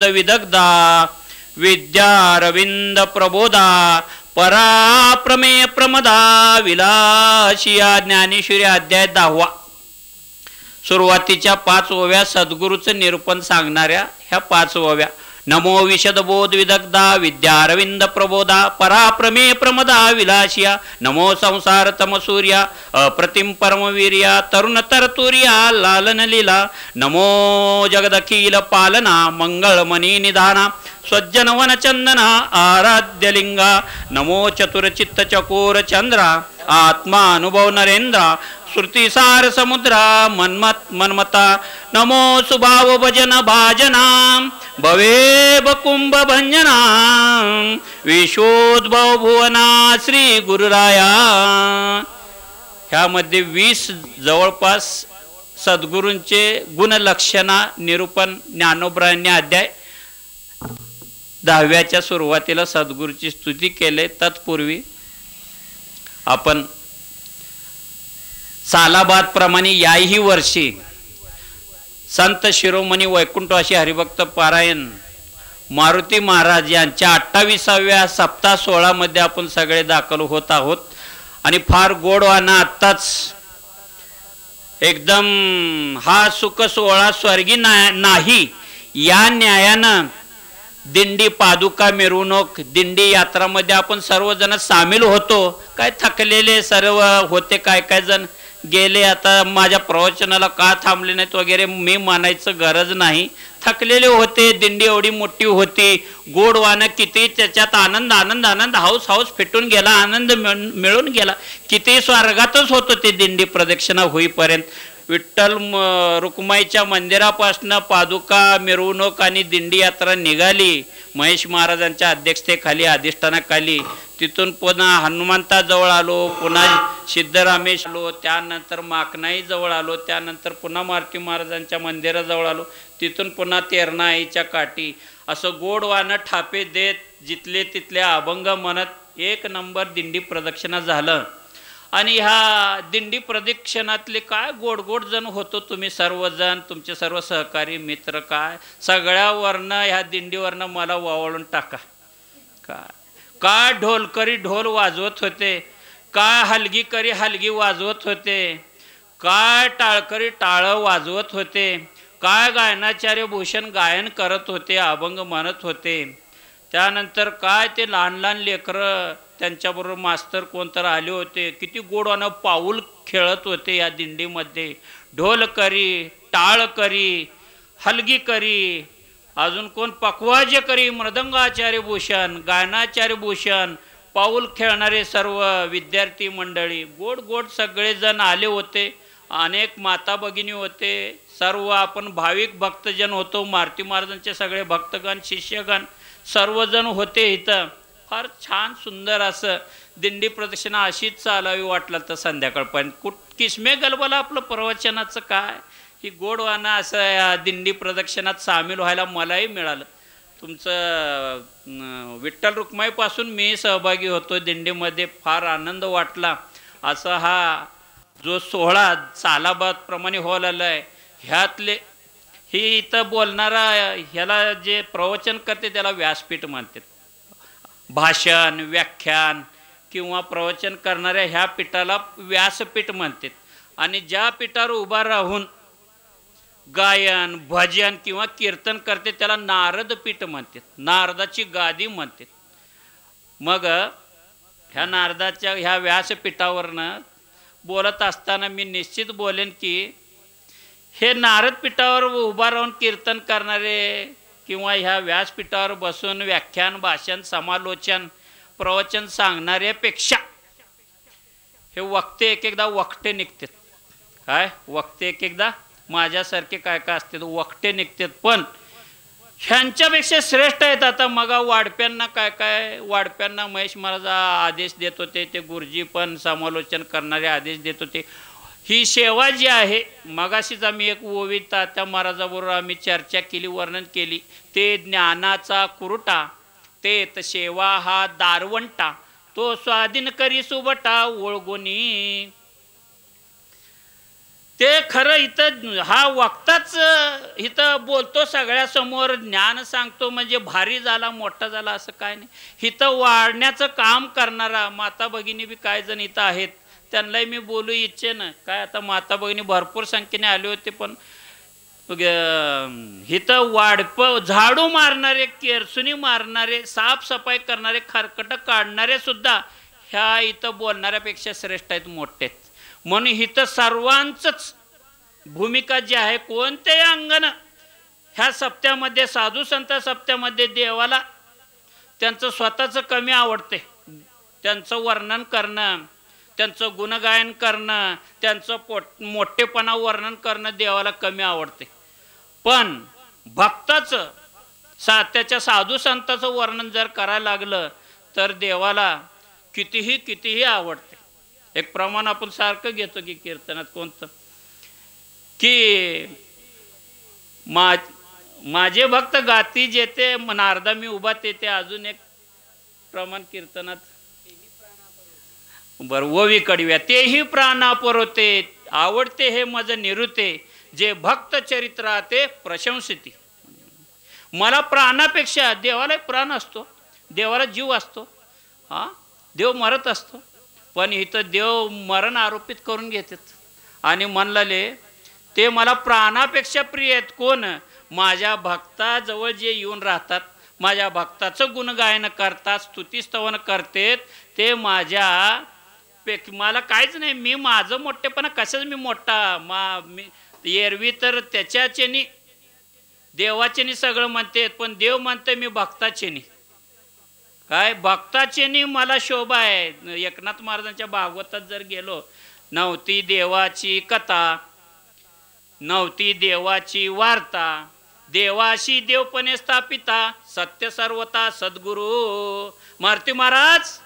विदग्धा विद्यारविंद प्रबोधा पराप्रमेय प्रमदा विलाशिया. ज्ञानेश्वरी अध्याय 10. सुरुवातीच्या 5 ओव्या सद्गुरूचं निरूपण सांगणाऱ्या ह्या 5 ओव्या. नमो विशदबोध विदग्धा विद्यारविंद प्रबोधा पराप्रमेय प्रमदा विलाशिया. नमो संसार तमसूर्या अप्रतिम परमवीर्या तरुण तरतुर्या लालन लीला. नमो जगदखिल पालना मंगळमणी निधाना स्वज्जन वनचंदना आराध्यलिंगा. नमो चतुरचित्त चकोर चंद्रा आत्मा अनुभव नरेंद्रा श्रुतिसार समुद्रा मन्मता. नमो सुभाव भजन भाजना भवे बकुंभ भंजना विश्वोद्भव भुवना श्री गुरुराया. ह्यामध्ये 20 जवळपास सद्गुरूंचे गुणलक्षणा निरूपण ज्ञानोबरायांनी अध्याय 10व्याच्या सुरुवातीला सद्गुरूची स्तुती केले. तत्पूर्वी आपण सालाबाद प्रमाणे याही वर्षी संत शिरोमणी वैकुंठवासी हरिभक्त पारायण मारुती महाराज यांच्या 28व्या सप्ताह 16 मध्ये आपण सगळे दाखल होत आहोत. आणि फार गोडवाना आत्ताच एकदम हा सुख सोहळा स्वर्गी नाही या न्यायानं दिंडी पादुका मिरवणूक दिंडी यात्रामध्ये आपण सर्वजण सामील होतो. काय थकलेले सर्व होते, काय काय जण गेले. आता माझ्या प्रवचनाला का थांबले नाहीत वगैरे मी मानायचं गरज नाही. थकलेले होते. दिंडी एवढी मोठी होती. गोडवानं किती त्याच्यात आनंद आनंद आनंद हाऊस हाऊस फिटून गेला. आनंद मिळून गेला. किती स्वर्गातच होतो ते दिंडी प्रदक्षिणा होईपर्यंत. विठ्ठल रुक्माईच्या मंदिरापासनं पादुका मिरवणूक आणि दिंडी यात्रा निघाली. महेश महाराजांच्या अध्यक्षतेखाली अधिष्ठानाखाली. तिथून पुन्हा हनुमंताजवळ आलो, पुन्हा सिद्धरामेश आलो, त्यानंतर माकनाई जवळ आलो, त्यानंतर पुन्हा मारुती महाराजांच्या मंदिराजवळ आलो, तिथून पुन्हा तेरणा आईच्या काठी. असं गोडवानं ठापे देत जिथले तिथले अभंग म्हणत 1 नंबर दिंडी प्रदक्षिणा झालं. आणि ह्या दिंडी प्रदक्षिणातले काय गोड गोड जण होतो तुम्ही सर्वजण, तुमचे सर्व सहकारी मित्र. काय सगळ्यावरनं ह्या दिंडीवरनं मला वावळून टाका. काय ढोलकरी ढोल वाजवत होते, काय हलगीकरी हलगी वाजवत होते, काय टाळकरी टाळं वाजवत होते, काय गायनाचार्य भूषण गायन करत होते, अभंग म्हणत होते. त्यानंतर काय ते लहान लहान लेकरं त्यांच्याबरोबर मास्तर कोणतर आले होते. किती गोडवानं पाऊल खेळत होते या दिंडीमध्ये. ढोलकरी टाळकरी हलगीकरी अजून कोण पकवाजे करी मृदंगाचार्य भूषण गायनाचार्य भूषण पाऊल खेळणारे सर्व विद्यार्थी मंडळी गोड गोड सगळेजण आले होते. अनेक माता भगिनी होते. सर्व आपण भाविक भक्तजन होतो. मारुती महाराजांचे सगळे भक्तगण शिष्यगण सर्वजण होते इथं. फार छान सुंदर असं दिंडी प्रदक्षिणा अशीच चालावी वाटलं तर संध्याकाळपर्यंत. किसमे गलबला आपलं प्रवचनाचं काय ही गोडवाना असं या दिंडी प्रदक्षिणात सामील व्हायला मलाही मिळालं. तुमचं विठ्ठल रुक्माईपासून मी सहभागी होतो दिंडीमध्ये. फार आनंद वाटला. असा हा जो सोहळा सालाबाद प्रमाणे होल आला आहे. ह्यातले ही इथं बोलणारा ह्याला जे प्रवचन करते त्याला व्यासपीठ म्हणतात. भाषण व्याख्यान किंवा प्रवचन करणाऱ्या ह्या पीठाला व्यासपीठ म्हणतात. आणि ज्या पीठावर उभा राहून गायन भजन किंवा कीर्तन करते त्याला नारद पीठ म्हणतात. नारदाची गादी म्हणतात. मग ह्या नारदाच्या ह्या व्यासपीठावरनं बोलत असताना मी निश्चित बोलेन की हे नारद पीठावर उभा राहून कीर्तन करणारे किंवा ह्या व्यासपीठावर बसून व्याख्यान भाषण समालोचन प्रवचन सांगणाऱ्यापेक्षा हे वक्ते एक एकदा वक्ते निघतात. काय वक्ते एक एकदा माझ्यासारखे काय काय असते वक्ते निघतात. पण ह्यांच्यापेक्षा श्रेष्ठ आहेत. आता मग वाडप्यांना काय काय वाडप्यांना महेश महाराज आदेश देत होते. ते गुरुजी पण समालोचन करणारे आदेश देत होते. ही सेवा जी आहे मगाशीच आम्ही एक ओवी तात्या महाराजाबरोबर आम्ही चर्चा केली वर्णन केली. ते ज्ञानाचा कुरुटा ते सेवा हा दारवंटा तो स्वाधीन करी सुबटा ओळगोनी. ते खरं इथं हा वक्ताच इथं बोलतो सगळ्यासमोर ज्ञान सांगतो म्हणजे भारी झाला मोठा झाला असं काय नाही. इथं वाढण्याचं काम करणारा माता भगिनी बी काय जण इथं आहेत, त्यांनाही मी बोलू इच्छे ना काय. आता माता भगिनी भरपूर संख्येने आले होते, पण इथं वाढप झाडू मारणारे, केरसुनी मारणारे, साफसफाई करणारे, खरकट काढणारे सुद्धा ह्या इथं बोलणाऱ्यापेक्षा श्रेष्ठ आहेत, मोठे आहेत. म्हणून इथं सर्वांचंच भूमिका जी आहे, कोणत्याही अंगानं ह्या सप्त्यामध्ये, साधू संत सप्त्यामध्ये देवाला त्यांचं स्वतःचं कमी आवडते. त्यांचं वर्णन करणं, त्यांचं गुणगायन करणं, त्यांचं मोठेपणा वर्णन करणं देवाला कमी आवडते. पण भक्ताचं त्याच्या साधू संताचं वर्णन जर करायला लागलं तर देवाला कितीही आवडते. एक प्रमाण आपण सारखं घेतो की कीर्तनात कोणतं, की माझे भक्त गाती जेते नारदा मी उभा तेथे. अजून एक प्रमाण कीर्तनात बर ओवी कडव्या, तेही प्राणापरोते आवडते हे मज निरुते, जे भक्त चरित्रा ते प्रशंसिती. मला प्राणापेक्षा देवाला प्राण असतो, देवाला जीव असतो. देव मरत असतो, पण इथं देव मरण आरोपित करून घेतात आणि म्हणलाले ते मला प्राणापेक्षा प्रिय आहेत. कोण? माझ्या भक्ताजवळ जे येऊन राहतात, माझ्या भक्ताचं गुणगायन करतात, स्तुतीस्तवन करतात, ते माझ्या मला काहीच नाही. मी माझं मोठेपणा कशाच मी मोठा मी एरवी तर त्याच्याचेनी देवाचेनी सगळं म्हणते, पण देव म्हणते मी भक्ताचेनी. काय भक्ताचेनी मला शोभा आहे. एकनाथ महाराजांच्या भागवतात जर गेलो, नव्हती देवाची कथा, नव्हती देवाची वार्ता, देवाशी देवपणे स्थापिता, सत्य सर्वता सद्गुरू. मारुती महाराज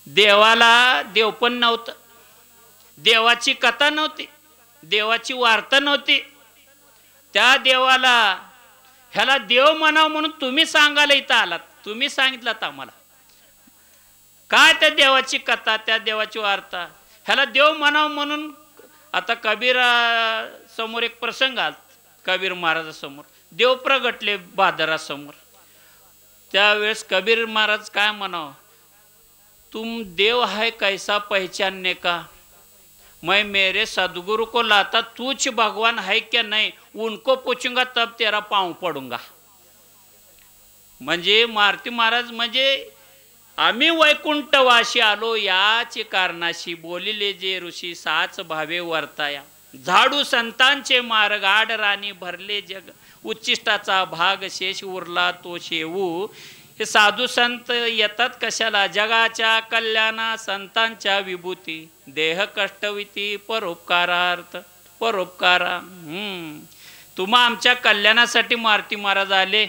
देवाला देवपण नव्हतं, देवाची कथा नव्हती, देवाची वार्ता नव्हती. त्या देवाला ह्याला देव म्हणावं म्हणून तुम्ही सांगायला इथं आलात, तुम्ही सांगितलं आम्हाला काय त्या देवाची कथा, त्या देवाची वार्ता, ह्याला देव म्हणावं म्हणून. आता कबीर समोर एक प्रसंग आला, कबीर महाराजासमोर देव प्रगटले बाजारासमोर. त्यावेळेस कबीर महाराज काय म्हणावं, तुम देव है कैसा पहचानने का, मैं मेरे सदगुरु को लाता, तुझ भगवान है क्या नहीं, उनको पूछूंगा तब तेरा पाँव पडूंगा. म्हणजे मारुती महाराज म्हणजे आम्ही वैकुंठवाशी आलो याची कारणाशी, बोलिले जे ऋषी साच भावे वर्ताया, झाडू संतांचे मार्ग आड राणी भरले जग, उच्चिष्टाचा भाग शेष उरला तो शेवू. हे साधू संत येतात कशाला, जगाच्या कल्याणा संतांच्या विभूती, देह कष्टविती परोपकारार्थ परोपकारा. तुम्हा आमच्या कल्याणासाठी मारुती महाराज आले.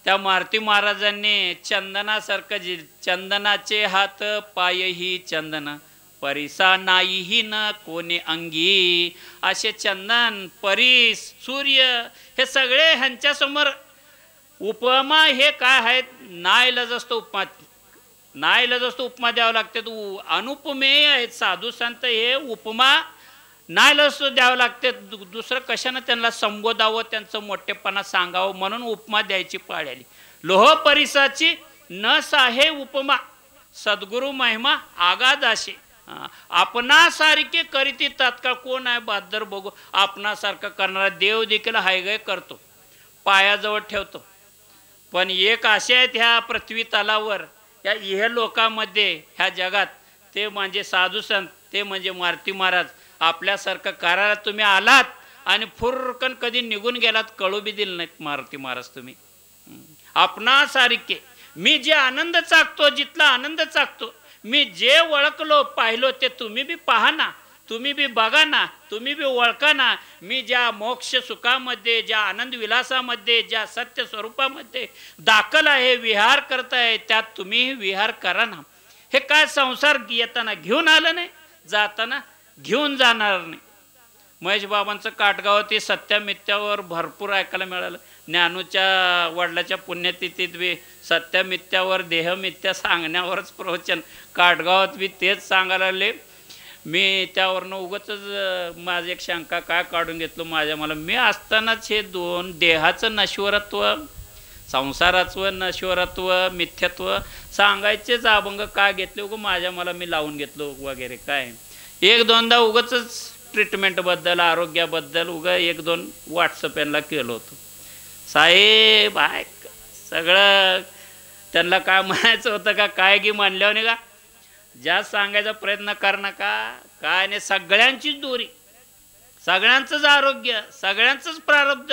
त्या मारुती महाराजांनी चंदनासारखं चंदनाचे हात पायही चंदन, परिसा नाहीही न कोणी अंगी. असे चंदन, परीस, सूर्य हे सगळे ह्यांच्यासमोर उपमा हे काय आहेत, नाईलाज असतो उपमा, नाईलाज असतो उपमा द्यावं लागते. अनुपमेय आहेत साधू संत, हे उपमा नाईलाज द्यावं लागते. दुसरं कशानं त्यांना संबोधावं, त्यांचं मोठेपणा सांगावं म्हणून उपमा द्यायची पाळी आली. लोह परिसाची नस आहे उपमा, सद्गुरु महिमा आगादाशी. आपणासारखे करीती तात्काळ कोण आहे बहादर बघू. आपणासारखं करणारा देव देखील हायगाय करतो, पायाजवळ ठेवतो. पण एक असे आहेत ह्या पृथ्वी तलावर, या इह लोकामध्ये, ह्या जगात, ते म्हणजे साधू संत, ते म्हणजे मारुती महाराज. आपल्यासारखं करायला तुम्ही आलात आणि फुरकन कधी निघून गेलात, कळू बी दिलं नाहीत मारुती महाराज तुम्ही. आपणासारखे मी जे आनंद चाकतो, जिथला आनंद चाकतो, मी जे ओळखलो पाहिलो ते तुम्ही बी पहा ना, तुम्ही बी बघा ना, तुम्ही बी ओळखा ना. मी ज्या मोक्ष सुखामध्ये, ज्या आनंद विलासामध्ये, ज्या सत्य स्वरूपामध्ये दाखल आहे, विहार करताय, त्यात तुम्ही विहार करा ना. हे काय संसार येताना घेऊन आलं नाही, जाताना घेऊन जाणार नाही. महेश बाबांचं काटगावात सत्यामिथ्यावर भरपूर ऐकायला मिळालं. ज्ञानूच्या वडिलाच्या पुण्यतिथीत बी सत्यामिथ्यावर, देहमिथ्या सांगण्यावरच प्रवचन. काटगावात बी तेच सांगायला लागले. मी त्यावरनं उगाचच माझी एक शंका काय काढून घेतलं माझ्या मला. मी असतानाच हे दोन देहाचं नश्वरत्व, संसाराचं नश्वरत्व, मिथ्यत्व सांगायचेच अभंग का घेतले उगं माझ्या मला मी लावून घेतलो वगैरे. काय एक दोनदा उगाचच ट्रीटमेंटबद्दल आरोग्याबद्दल उगा एक दोन व्हॉट्सअप यांना केलं होतं. साहेब आहे सगळं त्यांना काय म्हणायचं होतं का काय की म्हणल्यावर नाही का जास्त सांगायचा प्रयत्न कर नका काय नाही. सगळ्यांचीच दोरी, सगळ्यांचंच आरोग्य, सगळ्यांचंच प्रारब्ध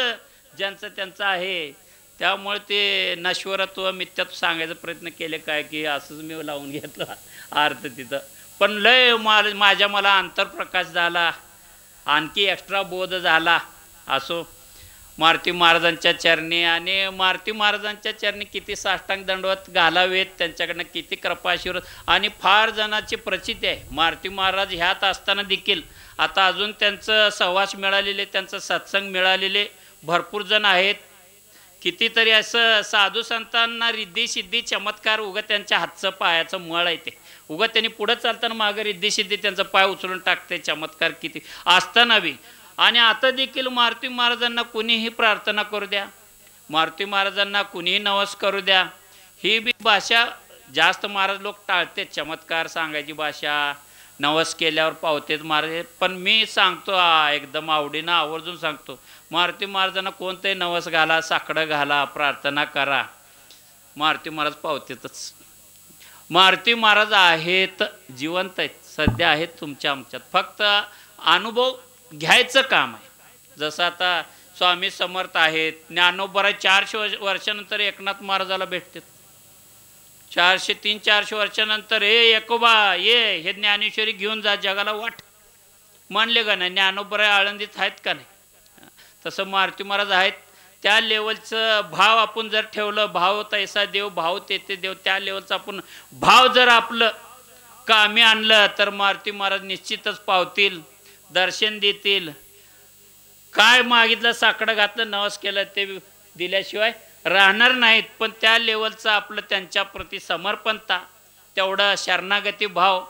ज्यांचं त्यांचं आहे. त्यामुळे ते नश्वरत्व मिथ्यात्व सांगायचा प्रयत्न केले काय की असंच मी लावून घेतलं अर्थ तिथं. पण लय माझ्या मला अंतरप्रकाश झाला, आणखी एक्स्ट्रा बोध झाला. असो मारुती महाराजांच्या चरणी आणि मारुती महाराजांच्या चरणी किती साष्टांग दंडवत घालावेत, त्यांच्याकडनं किती कृपाशीर्वाद. आणि फार जणांची प्रचिती आहे मारुती महाराज ह्यात असताना देखील आता अजून त्यांचं सहवास मिळालेले, त्यांचं सत्संग मिळालेले भरपूर जण आहेत. कितीतरी असं साधू संतांना रिद्धी सिद्धी चमत्कार उगा त्यांच्या हातचं पायाचं मळ आहे ते उगा त्यांनी पुढं चालताना मागं रिद्धी सिद्धी त्यांचा पाय उचलून टाकते. चमत्कार किती असताना बी. आणि आता देखील मारुती महाराजांना कुणीही प्रार्थना करू द्या, मारुती महाराजांना कुणीही नवस करू द्या, ही बी भाषा जास्त महाराज लोक टाळते. चमत्कार सांगायची भाषा, नवस केल्यावर पावतेच महाराज. पण मी सांगतो एकदम आवडीनं आवर्जून सांगतो, मारुती महाराजांना कोणतंही नवस घाला, साकडं घाला, प्रार्थना करा, मारुती महाराज पावतेतच. मारुती महाराज आहेत, जिवंत आहेत, सध्या आहेत तुमच्या आमच्यात. फक्त अनुभव घ्यायचं काम आहे. जसं आता स्वामी समर्थ आहेत, ज्ञानोबा 400 वर्षानंतर एकनाथ महाराजाला भेटतात. 300-400 वर्षानंतर हे एकोबा ये हे ज्ञानेश्वरी घेऊन जा जगाला वाट म्हणले का नाही. ज्ञानोबा आळंदीत आहेत का नाही. तसं मारुती महाराज आहेत. त्या लेवलचं भाव आपण जर ठेवलं, भाव तैसा देव भाव तेथे देव, त्या लेवलचं आपण भाव जर आपलं कामी आणलं तर मारुती महाराज निश्चितच पावतील, दर्शन देतील. काय मागितलं, साकडं घातलं, नवस केलं ते दिल्याशिवाय राहणार नाहीत. पण त्या लेवलचं आपलं त्यांच्याप्रती समर्पणता, तेवढा शरणागती भाव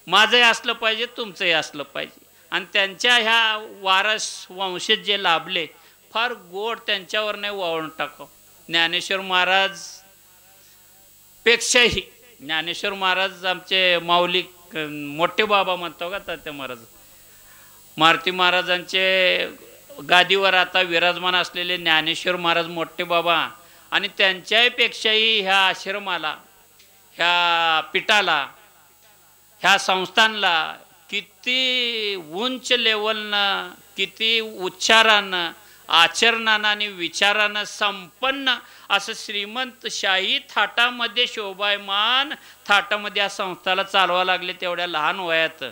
माझंही असलं पाहिजे, तुमचंही असलं पाहिजे. आणि त्यांच्या ह्या वारस वंशज जे लाभले फार गोड, त्यांच्यावर नाही वाळून टाकावं. ज्ञानेश्वर महाराज पेक्षाही ज्ञानेश्वर महाराज आमचे माऊली मोठे बाबा म्हणतो का तात्या महाराज. मारुती महाराजांचे गादीवर आता विराजमान असलेले ज्ञानेश्वर महाराज मोठे बाबा, आणि त्यांच्यापेक्षाही ह्या आश्रमाला, ह्या पीठाला, ह्या संस्थानला किती उंच लेवलनं, किती उच्चारानं, आचरणानं आणि विचारानं संपन्न असं श्रीमंत शाही थाटामध्ये शोभायमान थाटामध्ये या संस्थाला चालवा लागले तेवढ्या लहान वयात.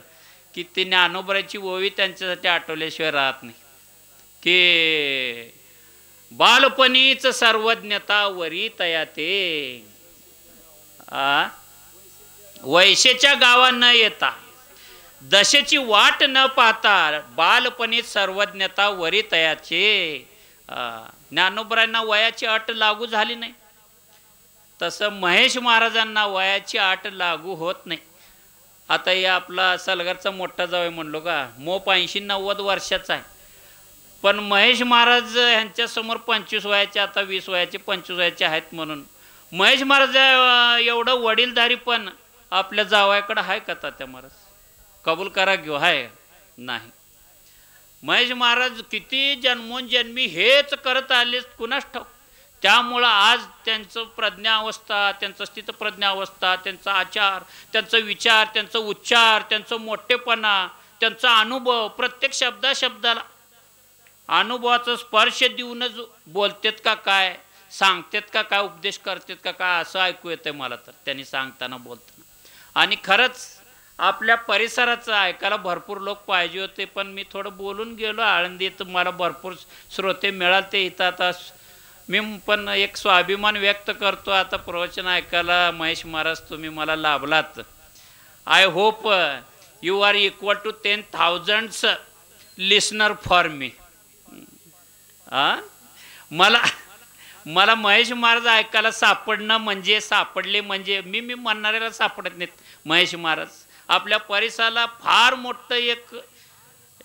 की ती ज्ञानोबराची ओवी त्यांच्यासाठी आठवल्याशिवाय राहत नाही. की बालपणीच सर्वज्ञता वरी तया ते, वैशेच्या गावा न येता, दशेची वाट न पाहता, बालपणीच सर्वज्ञता वरी तयाचे. ज्ञानोबरांना वयाची अट लागू झाली नाही, तसं महेश महाराजांना वयाची अट लागू होत नाही. आता या आपला सलगरचा मोठा जावई म्हणलो का, मोप 80-90 वर्षाचा आहे. पण महेश महाराज ह्यांच्यासमोर 25 वयाचे, आता 20 वयाचे, 25 वयाचे आहेत. म्हणून महेश महाराज एवढं वडीलधारी पण आपल्या जावयाकडं आहे का तात्या महाराज? कबूल करा घेऊ आहे नाही. महेश महाराज किती जन्मोनजन्मी हेच करत आले कुणास ठाऊक. त्यामुळं आज त्यांचं प्रज्ञावस्था, त्यांचं स्थितप्रज्ञावस्था, त्यांचा आचार, त्यांचा विचार, त्यांचा उच्चार, त्यांचं मोठेपणा, त्यांचा अनुभव, प्रत्येक शब्दाला अनुभवाचा स्पर्श देऊनच बोलतात का काय, सांगतात का काय, उपदेश करतात का काय, असं ऐकू येतं मला तर त्यांनी सांगताना बोलताना. आणि खरंच आपल्या परिसराचं ऐकायला भरपूर लोक पाहिजे होते. पण मी थोडं बोलून गेलो आळंदीत, मला भरपूर श्रोते मिळाले इथं. आता मी पण एक स्वाभिमान व्यक्त करतो, आता प्रवचन ऐकायला महेश महाराज तुम्ही मला लाभलात. I hope you are equal to 10,000 listener for me. मला महेश महाराज ऐकायला सापडणं म्हणजे, सापडले म्हणजे, मी म्हणणाऱ्याला सापडत नाहीत महेश महाराज. आपल्या परिसराला फार मोठं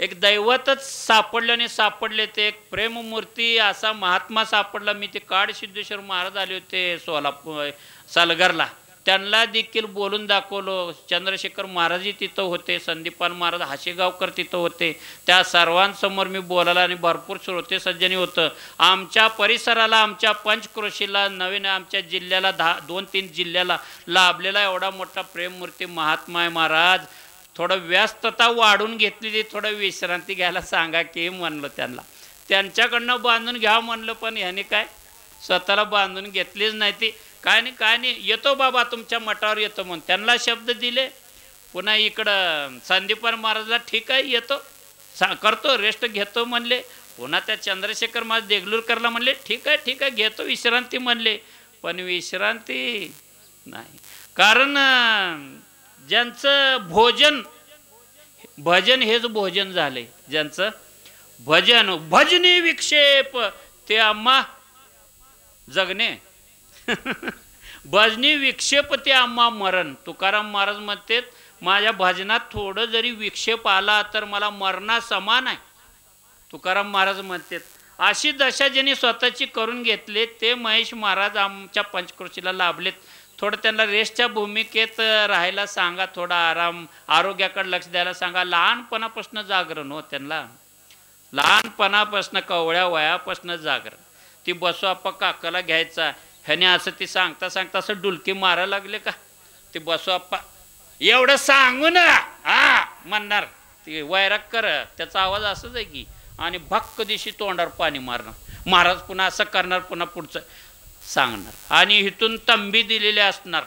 एक दैवतच सापडलं आणि सापडले. ते एक प्रेममूर्ती असा महात्मा सापडला. मी ते काड सिद्धेश्वर महाराज आले होते सोलापूर सलगरला, त्यांना देखील बोलून दाखवलं. चंद्रशेखर महाराजही तिथं होते, संदीपान महाराज हाशेगावकर तिथं होते. त्या सर्वांसमोर मी बोलायला आणि भरपूर श्रोते सज्जनी होतं. आमच्या परिसराला, आमच्या पंचक्रोशीला, नवीन आमच्या जिल्ह्याला 2-3 जिल्ह्याला लाभलेला एवढा मोठा प्रेममूर्ती महात्मा आहे महाराज. थोडं व्यस्तता वाढून घेतलेली, थोडं विश्रांती घ्यायला सांगा की म्हणलं त्यांना. त्यांच्याकडनं बांधून घ्या म्हणलं, पण ह्याने काय स्वतःला बांधून घेतलीच नाही. ती काय नाही येतो बाबा तुमच्या मठावर येतो म्हणून त्यांना शब्द दिले. पुन्हा इकडं संदीपान महाराजला ठीक आहे येतो करतो रेस्ट घेतो म्हणले. पुन्हा त्या चंद्रशेखर महाराज देगलूरकरला म्हणले ठीक आहे घेतो विश्रांती म्हणले. पण विश्रांती नाही, कारण ज्यांचं भजन हेच भोजन झाले. ज्यांचं भजनी विक्षेप ते आम्हा जगणे भजनी विक्षेप ते आम्हा मरण. तुकाराम महाराज म्हणतात माझ्या भजनात थोडं जरी विक्षेप आला तर मला मरणा समान आहे. तुकाराम महाराज म्हणतात. अशी दशा ज्यांनी स्वतःची करून घेतले ते महेश महाराज आमच्या पंचक्रोशीला लाभलेत. थोडं त्यांना रेस्टच्या भूमिकेत राहायला सांगा, थोडा आराम, आरोग्याकडे लक्ष द्यायला सांगा. लहानपणापासून जागरण हो त्यांना, लहानपणापासून कवळ्या वयापासून जागरण. ती बसवाप्पा काकाला घ्यायचा, ह्याने असं ती सांगता असं डुलकी मारायला लागले का ते बसवाप्पा एवढं सांगू ना हा म्हणणार. ते वैराग कर त्याचा आवाज असंच आहे की, आणि भक्क दिशी तोंडावर पाणी मारणार. महाराज पुन्हा असं करणार, पुन्हा पुढचं सांगणार. आणि इथून तंबी दिलेले असणार,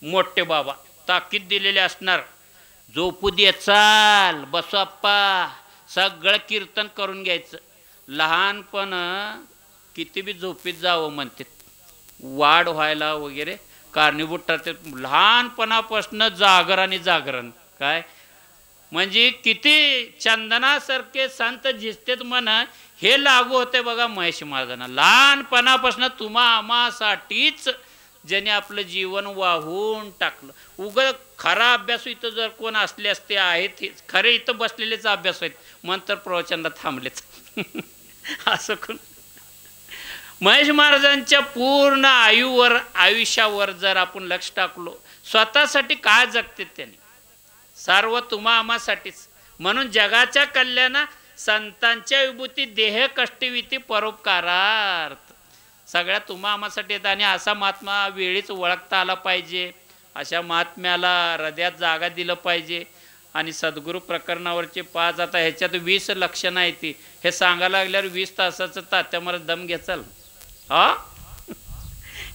मोठे बाबा ताकीद दिलेले असणार. झोपू दे चाल बसवाप्पा, सगळं कीर्तन करून घ्यायचं. लहानपण किती बी झोपीत जावं म्हणते, वाढ व्हायला वगैरे कारणीभूत ठरते. लहानपणापासून जागरण काय म्हणजे किती चंदनासारखे संत झिजतेत म्हणा, हे लागू होते बघा महेश महाराजांना. लहानपणापासून तुम्हा आम्हासाठीच ज्याने आपलं जीवन वाहून टाकलं. उगं खरा अभ्यास इथं जर कोण असले असते आहेत, खरे इथं बसलेलेच अभ्यास आहेत मंत्र प्रवचनला थांबलेच असं कोण. महेश महाराजांच्या पूर्ण आयुष्यावर जर आपण लक्ष टाकलो, स्वतःसाठी काय जगते त्यांनी, सर्व तुम्हा आम्हासाठीच. म्हणून जगाच्या कल्याणा संतांच्या विभूती देह कष्टविती परोपकारार्थ सगळ्या तुम्हा आम्हासाठी येतात. आणि असा महात्मा वेळीच ओळखता आला पाहिजे, अशा महात्म्याला हृदयात जागा दिलं पाहिजे. आणि सद्गुरू प्रकरणावरचे 5 आता ह्याच्यात 20 लक्षणं आहे. ती हे सांगायला लागल्यावर 20 तासाचं तात्या मला दम घेचाल हा.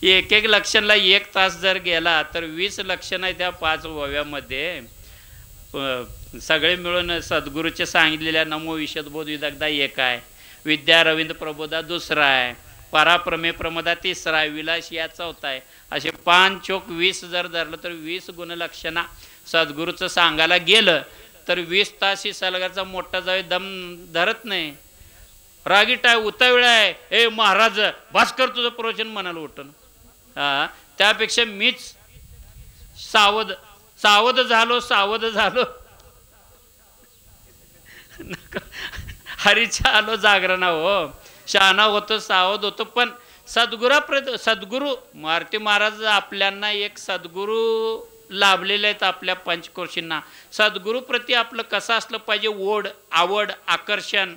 एक लक्षणला 1 तास जर गेला तर 20 लक्षणं आहे त्या 5 ओव्यामध्ये. सगळे मिळून सद्गुरूचे सांगितलेल्या नमो विशदबोध विदग्धा 1 आहे, विद्या रवींद्र प्रबोधा 2 आहे, पराप्रमे प्रमोदा 3 आहे, विलास या 4 आहे. असे 5 चोक 20 जर धरलं तर 20 गुणलक्षणा सद्गुरूचं सांगायला गेलं तर 20 तास ही सलगरचा मोठा जावे दम धरत नाही. रागीट आहे, उतावीळ आहे, ए महाराज भास्कर तुझं प्रवचन म्हणाल उठून. हा त्यापेक्षा मीच सावध झालो हरीच्या आलो जागरणा हो, शहाणा होतो, सावध होतो. पण सद्गुरू मारुती महाराज आपल्यांना एक सद्गुरू लाभलेले आहेत. आपल्या पंचक्रोशींना सद्गुरू प्रती आपलं कसं असलं पाहिजे, ओढ, आवड, आकर्षण,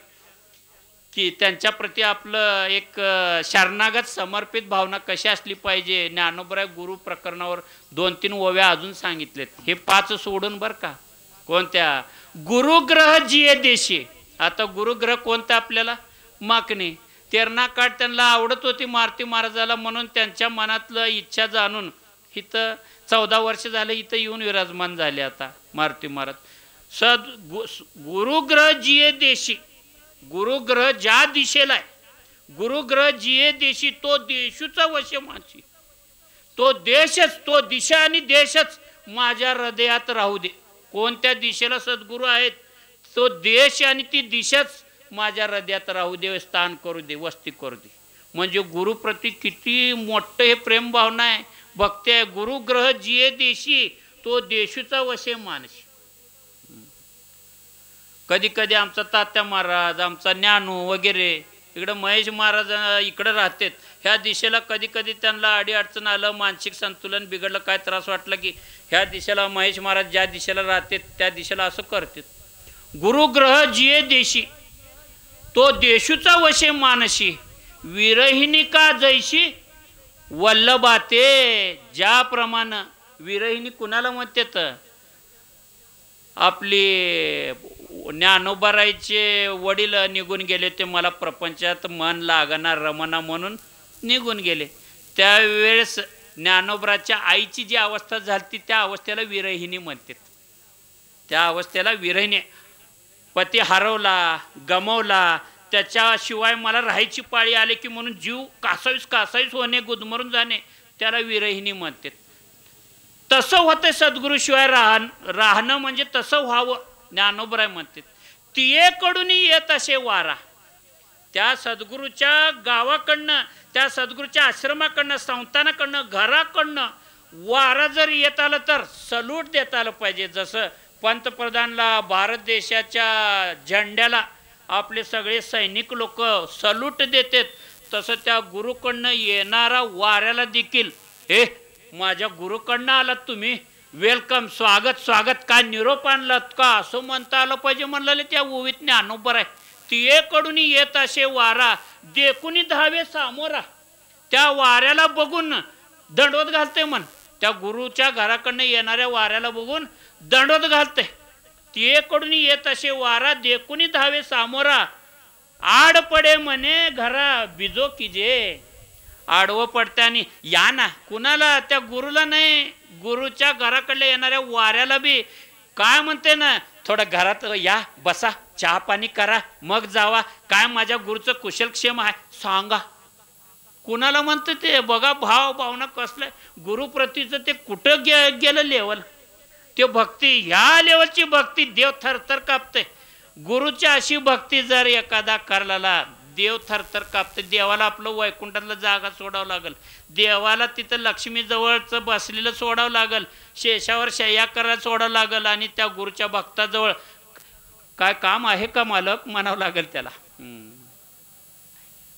की त्यांच्या प्रती आपलं एक शरणागत समर्पित भावना कशी असली पाहिजे. ज्ञानोबराय गुरु प्रकरणावर 2-3 ओव्या अजून सांगितलेत. हे 5 सोडून बरं का. कोणत्या गुरुग्रह जिये देशी. आता गुरुग्रह कोणत्या आपल्याला मागणे. तेरणा त्यांना आवडत होती मारुती महाराजाला, म्हणून त्यांच्या मनातलं इच्छा जाणून इथं 14 वर्ष झाले इथं येऊन विराजमान झाले आता मारुती महाराज. गुरुग्रह जिये देशी, गुरुग्रह ज्या दिशेला आहे, गुरुग्रह जिये देशी तो देशूचा वशमाची, तो देशच, तो दिशा आणि देशच माझ्या हृदयात राहू दे. कोणत्या दिशेला सद्गुरू आहेत तो देश आणि ती दिशाच माझ्या हृदयात राहू दे, स्थान करू दे, वस्ती करू दे. म्हणजे गुरुप्रती किती मोठं हे प्रेम भावना आहे, भक्ती आहे. गुरुग्रह जिये देशी तो देशूचा वशे मानशी. कधी कधी आमचा तात्या महाराज, आमचा ज्ञानू वगैरे इकडं महेश महाराज इकडं राहतात, ह्या दिशेला कधी कधी त्यांना अडी अडचण आलं, मानसिक संतुलन बिघडलं, काय त्रास वाटला की ह्या दिशेला महेश महाराज ज्या दिशेला राहतात त्या दिशेला असं करतात. गुरुग्रह जिये देशी तो देशूचा वशे मानशी, विरहिणी का जैशी वल्लभाते. ज्याप्रमाणे विरहिणी कुणाला म्हणतात, आपली ज्ञानोबारायचे वडील निघून गेले, ते मला प्रपंचात मन लागणार रमना म्हणून निघून गेले. त्यावेळेस ज्ञानोबराच्या आईची जी अवस्था झाली त्या अवस्थेला विरहिणी म्हणतात. त्या अवस्थेला विरहिणी, पती हरवला, गमवला, त्याच्याशिवाय मला राहायची पाळी आली की म्हणून जीव कासावीस होणे, गुदमरून जाणे, त्याला विरहिणी म्हणतात. तसं होतं सद्गुरूशिवाय राहणं म्हणजे तसं व्हावं, ज्ञानोबराय म्हणतात. तियेकडून येत असे वारा, त्या सद्गुरूच्या गावाकडनं, त्या सद्गुरूच्या आश्रमाकडनं, संस्थानाकडनं, घराकडनं वारा जर येत आलं तर सल्यूट देता आलं पाहिजे. जसं पंतप्रधानला, भारत देशाच्या झेंड्याला आपले सगळे सैनिक लोक सल्यूट देतात, तसं त्या गुरुकडनं येणारा वाऱ्याला देखील, हे माझ्या गुरुकडनं आलात तुम्ही, वेलकम, स्वागत स्वागत, काय निरोप आणलात का, असं म्हणता आलं पाहिजे. म्हणलं त्या ओवीत ज्ञानोबर आहे. तियेकडून येत असे वारा, देखुनी धावे सामोरा. त्या वाऱ्याला बघून दंडवत घालते म्हण, त्या गुरुच्या घराकडनं येणाऱ्या वाऱ्याला बघून दंडवत घालते. तियेकडून येत असे वारा, देखुनी धावे सामोरा. आड पडे म्हणे घरा बिजो कीजे. आडवं पडत्यानी या ना, कुणाला, त्या गुरुला नाही, गुरुच्या घराकडल्या येणाऱ्या वाऱ्याला बी काय म्हणते ना, थोडं घरात या, बसा, चहा पाणी करा, मग जावा, काय माझ्या गुरुचं कुशलक्षेम आहे सांगा. कुणाला म्हणते ते बघा, भाव भावना कसलं गुरुप्रतीचं, ते कुठं गेलं लेवल, ते भक्ती, ह्या लेवलची भक्ती देव थरथर कापते. गुरुची अशी भक्ती जर एखादा करला, देव थरथर कापते. देवाला आपलं वैकुंठातलं जागा सोडावं लागल, देवाला तिथं लक्ष्मी जवळचं बसलेलं सोडावं लागल, शेषावर शय्या करायला सोडावं लागल, आणि त्या गुरुच्या भक्ताजवळ काय काम आहे का मालक म्हणावं लागेल त्याला.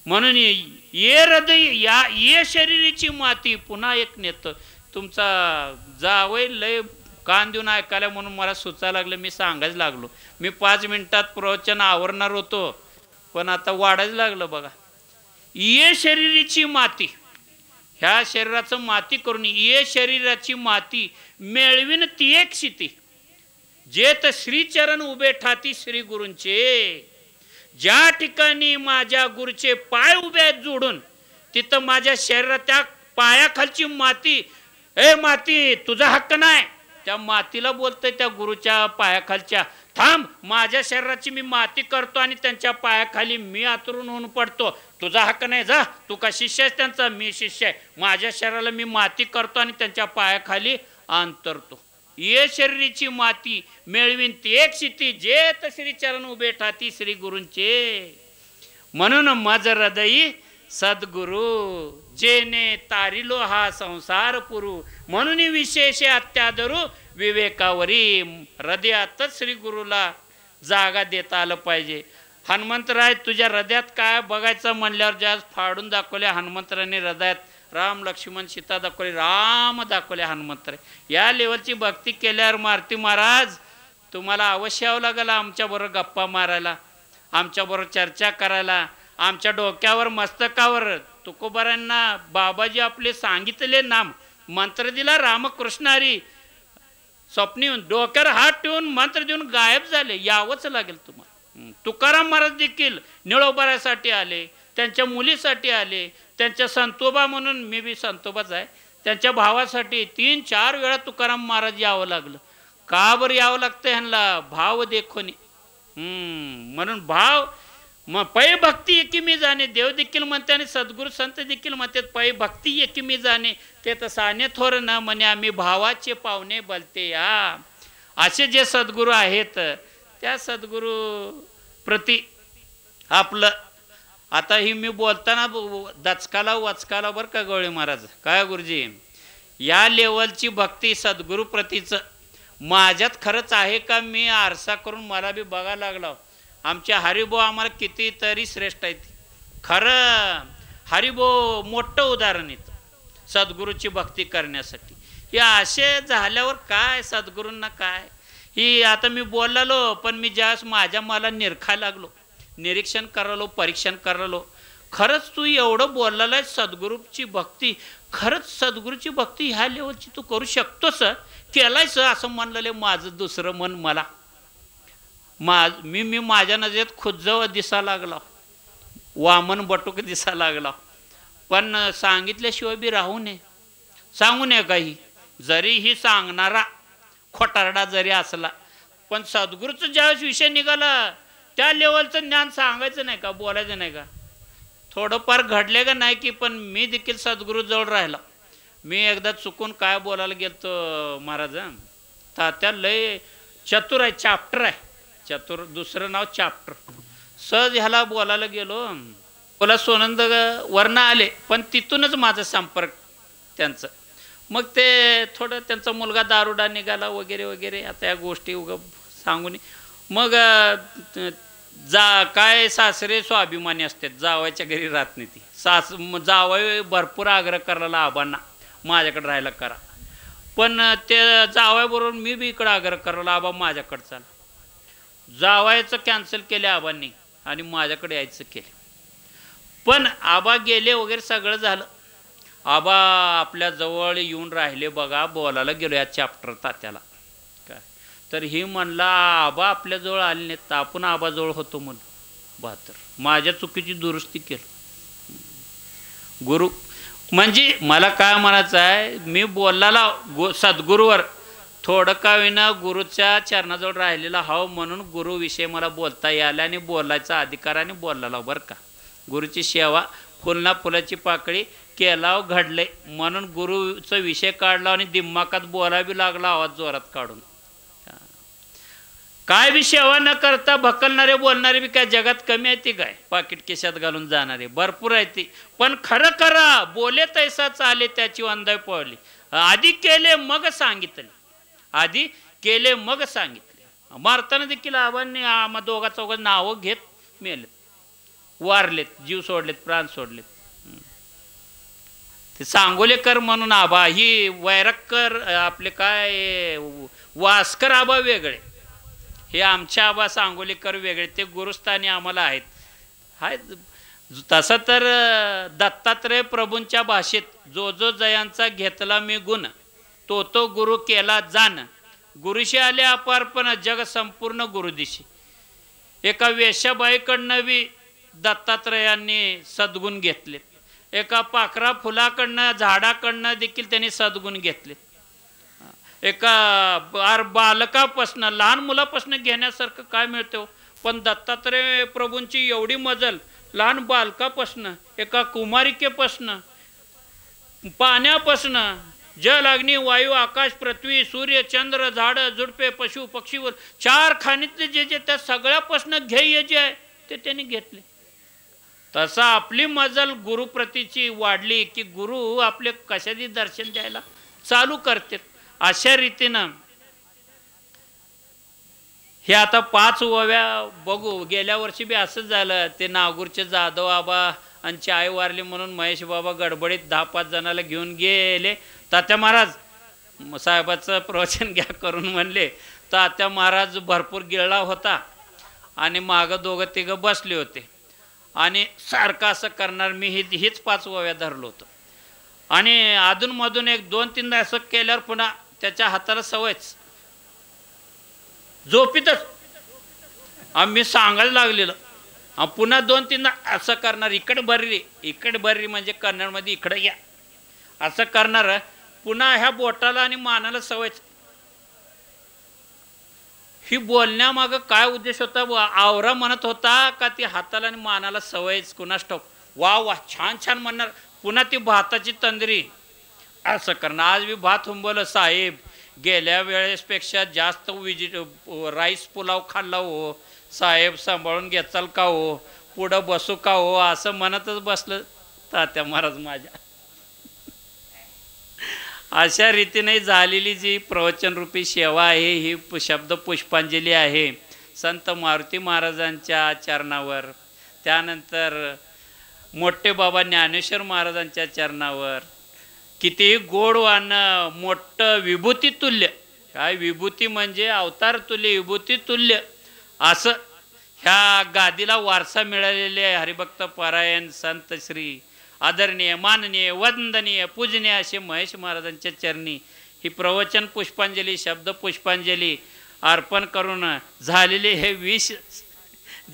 म्हणून ये हृदय या ये शरीराची माती पुन्हा एक नेतं. तुमचा जावय लय कान देऊन ऐकायला म्हणून मला सुचायला लागलं, मी सांगायला लागलो. मी 5 मिनिटात प्रवचन आवरणार होतो, पण आता वाढायला लागलं बघा. ये शरीराची माती, ह्या शरीराचं माती करून ये शरीराची माती मिळविन ती एक शिती. जेत श्रीचरण उभे ठाती श्री गुरूंचे. ज्या ठिकाणी माझ्या गुरुचे पाय उभे आहेत जोडून, तिथं माझ्या शरीरात त्या पायाखालची माती, ए माती तुझा हक्क नाही, त्या मातीला बोलतंय, त्या गुरुच्या पायाखालच्या, थांब, माझ्या शरीराची मी माती करतो आणि त्यांच्या पायाखाली मी आतरून होऊन पडतो, तुझा हक्क नाही, जा, तू का शिष्य आहेस त्यांचा, मी शिष्य आहे, माझ्या शरीराला मी माती करतो आणि त्यांच्या पायाखाली अंतरतो. ये शरीराची माती मिळवीन ती एक शिती, जेत श्री चरण उभे ठाती श्री गुरूंचे. म्हणून मज हृदयी सद्गुरु, जेने तारिलो हा संसार पुरू. म्हणून विशेष अत्यादरू विवेकावरी, हृदयातच श्री गुरुला जागा देता आलं पाहिजे. हनुमंतराय तुझ्या हृदयात काय बघायचं म्हणल्यावर ज्या फाडून दाखवल्या हनुमंतराने हृदयात, राम लक्ष्मण सीता दाखवले, राम दाखवले हनुमंतराय. या लेवलची भक्ती केल्यावर मारुती महाराज तुम्हाला अवश्य यावं लागलं आमच्याबरोबर गप्पा मारायला, आमच्याबरोबर चर्चा करायला, आमच्या डोक्यावर मस्तकावर तुकोबारांना बाबाजी आपले सांगितले नाम मंत्र दिला, रामकृष्ण हरी, स्वप्नी येऊन डोक्यावर हात ठेवून मंत्र देऊन गायब झाले. यावंच लागेल तुम्हाला. तुकाराम महाराज देखील निळोबारासाठी आले, त्यांच्या मुलीसाठी आले, त्यांच्या संतोबा म्हणून, मी बी संतोबाच आहे, त्यांच्या भावासाठी 3-4 वेळा तुकाराम महाराज यावं लागलं. का बरं यावं लागतं ह्यांना? भाव देखोनी. म्हणून भाव, मग पै भक्ती एकी मी जाणे, देव देखील म्हणते आणि सद्गुरू संत देखील म्हणतात पै भक्ती एकी मी जाणे, ते तर साने थोर न म्हणे आम्ही भावाचे पावणे बोलते या. असे जे सद्गुरू आहेत त्या सद्गुरू प्रति आपलं, आता ही मी बोलताना दचकाला वचकाला बरं का गवळे महाराज, काय गुरुजी, या लेवलची भक्ती सद्गुरू प्रतीचं माझ्यात खरंच आहे का? मी आरसा करून मला बी बघायला लागलो. आमचे हरिभाऊ आम्हाला कितीतरी श्रेष्ठ आहेत. खरं हरिभाऊ मोठं उदाहरण येतं सद्गुरूची भक्ती करण्यासाठी. हे असे झाल्यावर काय सद्गुरूंना काय? ही आता मी बोललो, पण मी ज्यावेळेस माझ्या मला निरखायला लागलो, निरीक्षण करायलो, परीक्षण करायलो, खरंच तू एवढं बोललेलं आहे सद्गुरूची भक्ती, खरंच सद्गुरूची भक्ती ह्या लेवलची तू करू शकतोस, केलायस असं म्हणलेलं माझं दुसरं मन मला मी माझ्या नजरेत खुज्जव दिसा लागला, वामन बटुक दिसा लागला. पण सांगितल्याशिवाय बी राहू नये, सांगू नये काही, जरी ही सांगणारा खोटारडा जरी असला, पण सद्गुरूचं ज्यावेळेस विषय निघाला त्या लेवलचं ज्ञान सांगायचं नाही का, बोलायचं नाही का? थोडंफार घडले का नाही की, पण मी देखील सद्गुरूजवळ राहिला. मी एकदा चुकून काय बोलायला गेलतो महाराज, तात्या लय चतुर आहे, चॅप्टर आहे, चतुर दुसरं नाव चॅप्टर. सहज ह्याला बोलायला गेलो, बोला सोनंद वर्ण आले, पण तिथूनच माझा संपर्क त्यांचं. मग ते थोडं त्यांचा मुलगा दारुडा निघाला वगैरे वगैरे, आता या गोष्टी सांगून मग काय सासरे स्वाभिमानी असतात, जावायच्या घरी राहत नाही ती. जावाय भरपूर आग्रह करायला आबांना माझ्याकडे राहायला करा, पण ते जावायबरोबर मी बी इकडं आग्रह करायला, आबा माझ्याकडं चाल. जावायचं कॅन्सल केले आबांनी आणि माझ्याकडे यायचं केले. पण आबा गेले वगैरे सगळं झालं, आबा आपल्या जवळ येऊन राहिले बघा. बोलायला गेलो या चॅप्टर तात्याला काय, तर ही म्हणला आबा आपल्याजवळ आले नाहीत, आपण आबाजवळ होतो म्हणून. 72 माझ्या चुकीची दुरुस्ती केली. गुरु म्हणजे मला काय म्हणायचं आहे, मी बोललेला सद्गुरूवर थोडं का विना गुरुच्या चरणाजवळ राहिलेला हाव, म्हणून गुरुविषयी मला बोलता यायला आणि बोलायचा अधिकाराने बोललेला बरं का. गुरुची सेवा फुलना फुलाची पाकळी केला घडले म्हणून गुरुचा विषय काढला आणि दिमाकात बोलावी लागला आवाज जोरात काढून. काय बी सेवा न करता भकलणारे बोलणारे बी काय जगात कमी आहे ती काय, पाकिट केशात घालून जाणारे भरपूर आहे ती. पण खरं करा, बोले तैसा चाले त्याची अंधाई पळली. आधी केले मग सांगितले, आधी केले मग सांगितले. मारताना देखील आबांनी आम्हा दोघा चौघांची नावं घेत मेलेत, वारलेत, जीव सोडलेत, प्राण सोडलेत. ते सांगोलेकर म्हणून आबा, ही वैरक्कर आपले काय वास्कर आबा वेगळे, हे आमच्या आबा सांगोलेकर वेगळे, ते गुरुस्थानी आम्हाला आहेत. तसं तर दत्तात्रय प्रभूंच्या भाषेत जो जो जयांचा घेतला मी गुण, तो तो गुरु केला जाण. गुरुशी आले अपारपण जग संपूर्ण गुरुदिशी. एका वेश्याबाईकडनं बी दत्तात्रयांनी सद्गुण घेतलेत, एका पाखरा फुलाकडनं झाडाकडनं देखील त्यांनी सद्गुण घेतलेत. एका बालकापासनं लहान मुलापासनं घेण्यासारखं काय मिळतं, पण दत्तात्रय प्रभूंची एवढी मजल लहान बालकापासनं, एका कुमारिकेपासनं, पाण्यापासनं, जल अग्नी वायू आकाश पृथ्वी सूर्य चंद्र झाडं झुडपे पशु पक्षीवर चार खाणीतले जे जे त्या सगळ्यापासनं ध्येय जे आहे ते त्यांनी घेतले. तसा आपली मजल गुरुप्रतीची वाढली की गुरु आपले कशादी दर्शन द्यायला चालू करतात. अशा रीतीनं हे आता 5 ओव्या बघू. गेल्या वर्षी बी असंच झालं, ते नागूरचे जाधव आबा आणि आई वारली म्हणून महेश बाबा गडबडीत 10-5 जणाला घेऊन गेले. तात्या महाराज साहेबाचं प्रवचन घ्या करून म्हणले. तात्या महाराज भरपूर गिळला होता आणि मागं दोघं तिघं बसले होते आणि सारखं असं करणार. मी हीच 5 ओव्या धरलो होतो आणि अधूनमधून 1-2-3दा असं केल्यावर पुन्हा त्याच्या हाताला सवयच, झोपीतच आम्ही सांगायला लागलेलं. पुन्हा 2-3दा असं करणार, इकडे बर्री म्हणजे कन्नडमध्ये इकडे या असं करणार. पुन्हा ह्या बोटाला आणि मानाला सवयच. ही बोलण्यामागं काय उद्देश होता, आवरा म्हणत होता का ती हाताला आणि मानाला सवयच कुणास ठाऊक. वा वा छान छान म्हणणार. पुन्हा ती भाताची तंद्री असं करणार. आज मी भात हुंबवलं साहेब, गेल्या वेळेसपेक्षा जास्त राईस पुलाव खाल्ला हो साहेब, सांभाळून घेचाल का हो, पुढं बसू का हो, असं म्हणतच बसलं तात्या महाराज माझ्या. अशा रीतीने झालेली जी प्रवचनरूपी सेवा आहे ही शब्द पुष्पांजली आहे संत मारुती महाराजांच्या चरणावर, त्यानंतर मोठे बाबा ज्ञानेश्वर महाराजांच्या चरणावर. कितीही गोड वाणं, मोठं विभूती तुल्य, काय विभूती म्हणजे अवतार तुल्य, विभूती तुल्य असं ह्या गादीला वारसा मिळालेले हरिभक्त पारायण संत श्री आदरणीय, माननीय, वंदनीय, पूजनीय असे महेश महाराजांच्या चरणी ही प्रवचन पुष्पांजली, शब्द पुष्पांजली अर्पण करून झालेले हे 20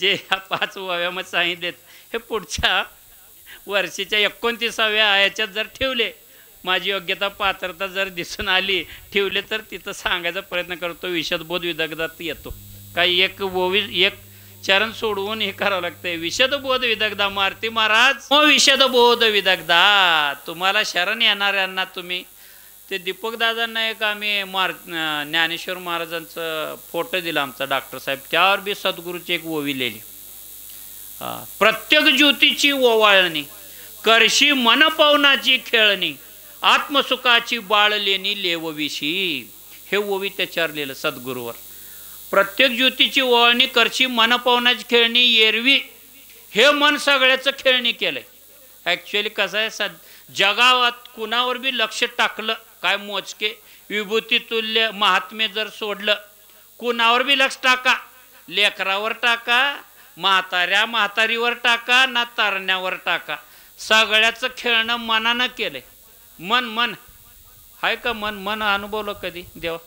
जे ह्या 5 ओव्यामध्ये सांगितलेत हे पुढच्या वर्षीच्या 29व्या आयाच्यात जर ठेवले, माझी योग्यता पात्रता जर दिसून आली, ठेवले तर तिथं सांगायचा प्रयत्न करतो. विशदबोध विदग्धात येतो. काही एक चरण सोडवून हे करावं लागतंय. विशदबोध विदग्धा मारुती महाराज विशदबोध विदग्धा. तुम्हाला शरण येणाऱ्यांना तुम्ही ते दीपक दादांना एक आम्ही ज्ञानेश्वर महाराजांचं फोटो दिला आमचा डॉक्टर साहेब, त्यावर बी सद्गुरूची एक ओवी लिहिली. प्रत्येक ज्योतीची ओवाळणी, करशी मन पावनाची खेळणी, आत्मसुखाची बाळ लेणी लेवविशी. हे ओवी त्याच्यावर लिहिलं सद्गुरूवर. प्रत्येक ज्योतीची ओवाळणी, करशी मन पावनाची खेळणी, एरवी हे मन सगळ्याचं खेळणी केलंय. ॲक्च्युअली कसं आहे, जगावात कुणावर बी लक्ष टाकलं काय मोजके विभूती तुल्य महात्म्य जर सोडलं, कुणावर बी लक्ष टाका, लेकरावर टाका, म्हातारीवर टाका, ना तरण्यावर टाका, सगळ्याचं खेळणं मनानं केलंय. मन हाय का? मन अनुभवलं कधी देवा?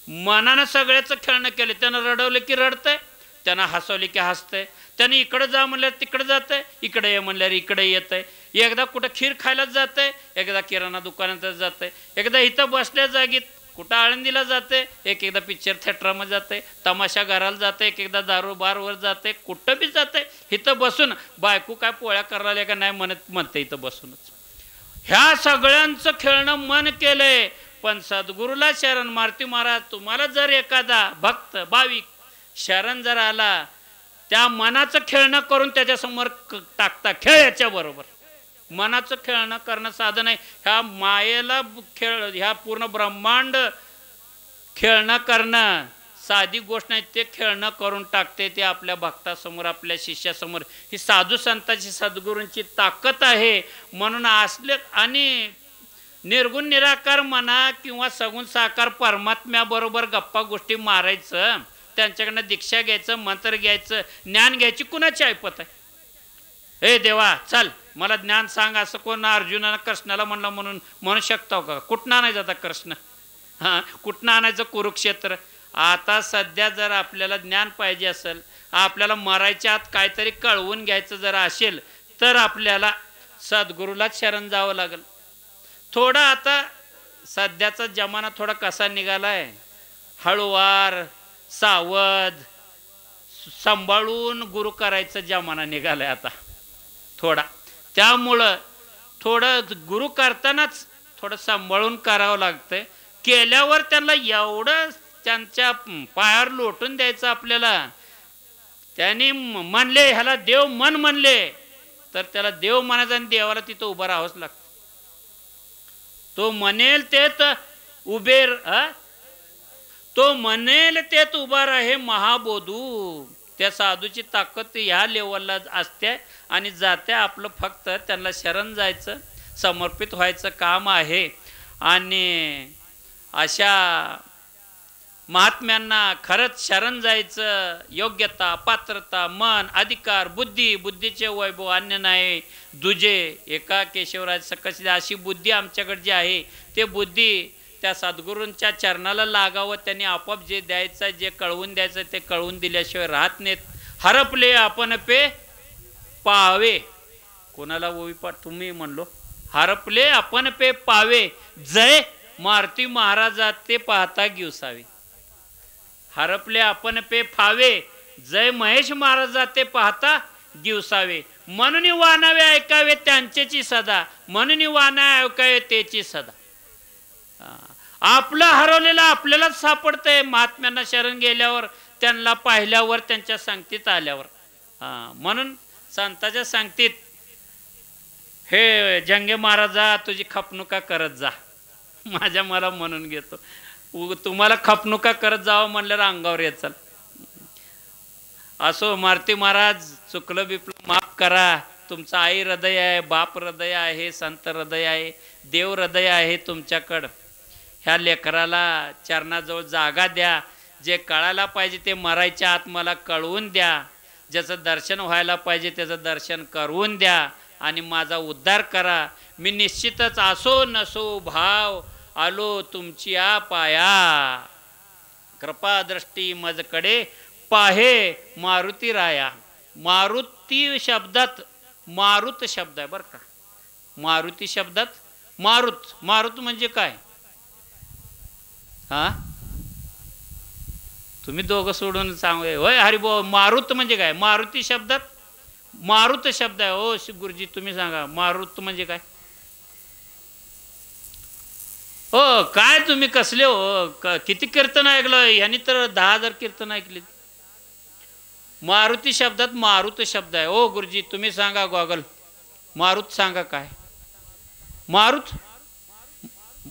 मनानं सगळ्याचं खेळणं केलं. त्यानं रडवलं की रडतंय, त्यानं हसवले की हसतंय, त्यानं इकडं जा म्हणल्यावर तिकडं जातंय, इकडे ये म्हणल्यावर इकडे येतंय. एकदा कुठं खीर खायलाच जातंय, एकदा किराणा दुकानातच जातंय, एकदा इथं बसल्या जागीत कुठं आळंदीला जाते, एकदा पिक्चर थिएटरमध्ये जाते, तमाशा घराला जाते, एकदा दारू बारवर जाते, कुठं बी जाते. इथं बसून बायको काय पोळ्या करायला का नाही म्हणते इथं बसूनच. ह्या सगळ्यांचं खेळणं मन केलंय. पण सद्गुरूला शरण मारुती महाराज, तुम्हाला जर एखादा भक्त भाविक शरण जर आला, त्या मनाचं खेळणं करून त्याच्यासमोर टाकता खेळ. याच्याबरोबर मनाचं खेळणं करणं साधन आहे. ह्या मायेला खेळ, ह्या पूर्ण ब्रह्मांड खेळणं करणं साधी गोष्ट नाही. ते खेळणं करून टाकते ते आपल्या भक्तासमोर, आपल्या शिष्यासमोर. ही साधू संतांची सद्गुरूंची ताकद आहे. म्हणून असले आणि निर्गुण निराकार म्हणा किंवा सगुण साकार परमात्म्याबरोबर गप्पा गोष्टी मारायचं, त्यांच्याकडनं दीक्षा घ्यायचं, मंत्र घ्यायचं, ज्ञान घ्यायची कुणाची ऐपत आहे? हे देवा चल मला ज्ञान सांग असं कोण अर्जुनानं कृष्णाला म्हणू शकतो का? कुठनं आणायचं आता कृष्ण? हां, कुठनं आणायचं कुरुक्षेत्र? आता सध्या जर आपल्याला ज्ञान पाहिजे असेल, आपल्याला मरायच्या आत काहीतरी कळवून घ्यायचं जर असेल, तर आपल्याला सद्गुरूलाच शरण जावं लागेल. थोडा आता सध्याचा जमाना थोडा कसा निघालाय, हळूवार सावध सांभाळून गुरु करायचा जमाना निघालाय आता थोडा. त्यामुळं थोडं गुरु करतानाच थोडं सांभाळून करावं लागतंय. केल्यावर त्यांना एवढं त्यांच्या पायावर लोटून द्यायचं आपल्याला. त्यांनी म्हणले ह्याला देव मन म्हणले, तर त्याला देव म्हणायचं आणि देवाला तिथं उभं राहावंच लागतं. तो म्हणेल तेच उभे, तो म्हणेल तेच उभा राहे महाबोधू. त्या साधूची ताकद ह्या लेवलला असते आणि जाते. आपलं फक्त त्यांना शरण जायचं, समर्पित व्हायचं काम आहे. आणि अशा महात्म्यांना खरंच शरण जायचं. योग्यता, पात्रता, मन, अधिकार, बुद्धीचे वैभव अन्य नाही दुजे. एका केशवराज सकस अशी बुद्धी आमच्याकडे जी आहे, ते बुद्धी त्या सद्गुरूंच्या चरणाला लागावं. त्यांनी आपोआप जे द्यायचं, जे कळवून द्यायचं ते कळवून दिल्याशिवाय राहत नाहीत. हरपले आपण पे पावे. कोणाला ओवी तुम्ही म्हणलो, हरपले आपण पे पावे, जय मारुती महाराजात ते पाहता गिवसावे. हरपले आपण पे फावे, जय महेश महाराजात ते पाहता गिवसावे. म्हणून वानावे ऐकावे त्यांचेची सदा, म्हणून वानावे ऐकावे तेची सदा. आपलं हरवलेलं आपल्यालाच सापडतंय. महात्म्यांना शरण गेल्यावर, त्यांना पाहिल्यावर, त्यांच्या सांगतीत आल्यावर. म्हणून संतांच्या सांगतीत हे जंगे महाराजा तुझी खपणुका करत जा. माझ्या मला म्हणून घेतो. तुम्हाला खपणुका करत जावं म्हणल्यावर अंगावर येचाल. असो मारुती महाराज, चुकलं बिपलं माफ करा. तुमचं आई हृदय आहे, बाप हृदय आहे, संत हृदय आहे, देव हृदय आहे तुमच्याकडं. ह्या लेकराला चरणाजवळ जागा द्या. जे कळायला पाहिजे ते मरायच्या आत मला कळवून द्या. ज्याचं दर्शन व्हायला पाहिजे त्याचं दर्शन करून द्या आणि माझा उद्धार करा. मी निश्चितच असो नसो भाव आलो तुमची पाया. कृपा दृष्टी मजकडे पाहे मारुती राया. मारुती शब्दात मारुत शब्द आहे बरं का. मारुती शब्दात मारुत. मारुत म्हणजे काय? हा तुम्ही दोघं सोडून सांगू. होय हरिभाऊ, मारुत म्हणजे काय? मारुती शब्दात मारुत शब्द आहे. ओ गुरुजी तुम्ही सांगा मारुत म्हणजे काय? हो काय तुम्ही कसले हो? किती कीर्तन ऐकलं यांनी तर 10,000 कीर्तन ऐकली. मारुती शब्दात मारुत शब्द आहे. ओ गुरुजी तुम्ही सांगा गॉगल, मारुत सांगा काय? मारुत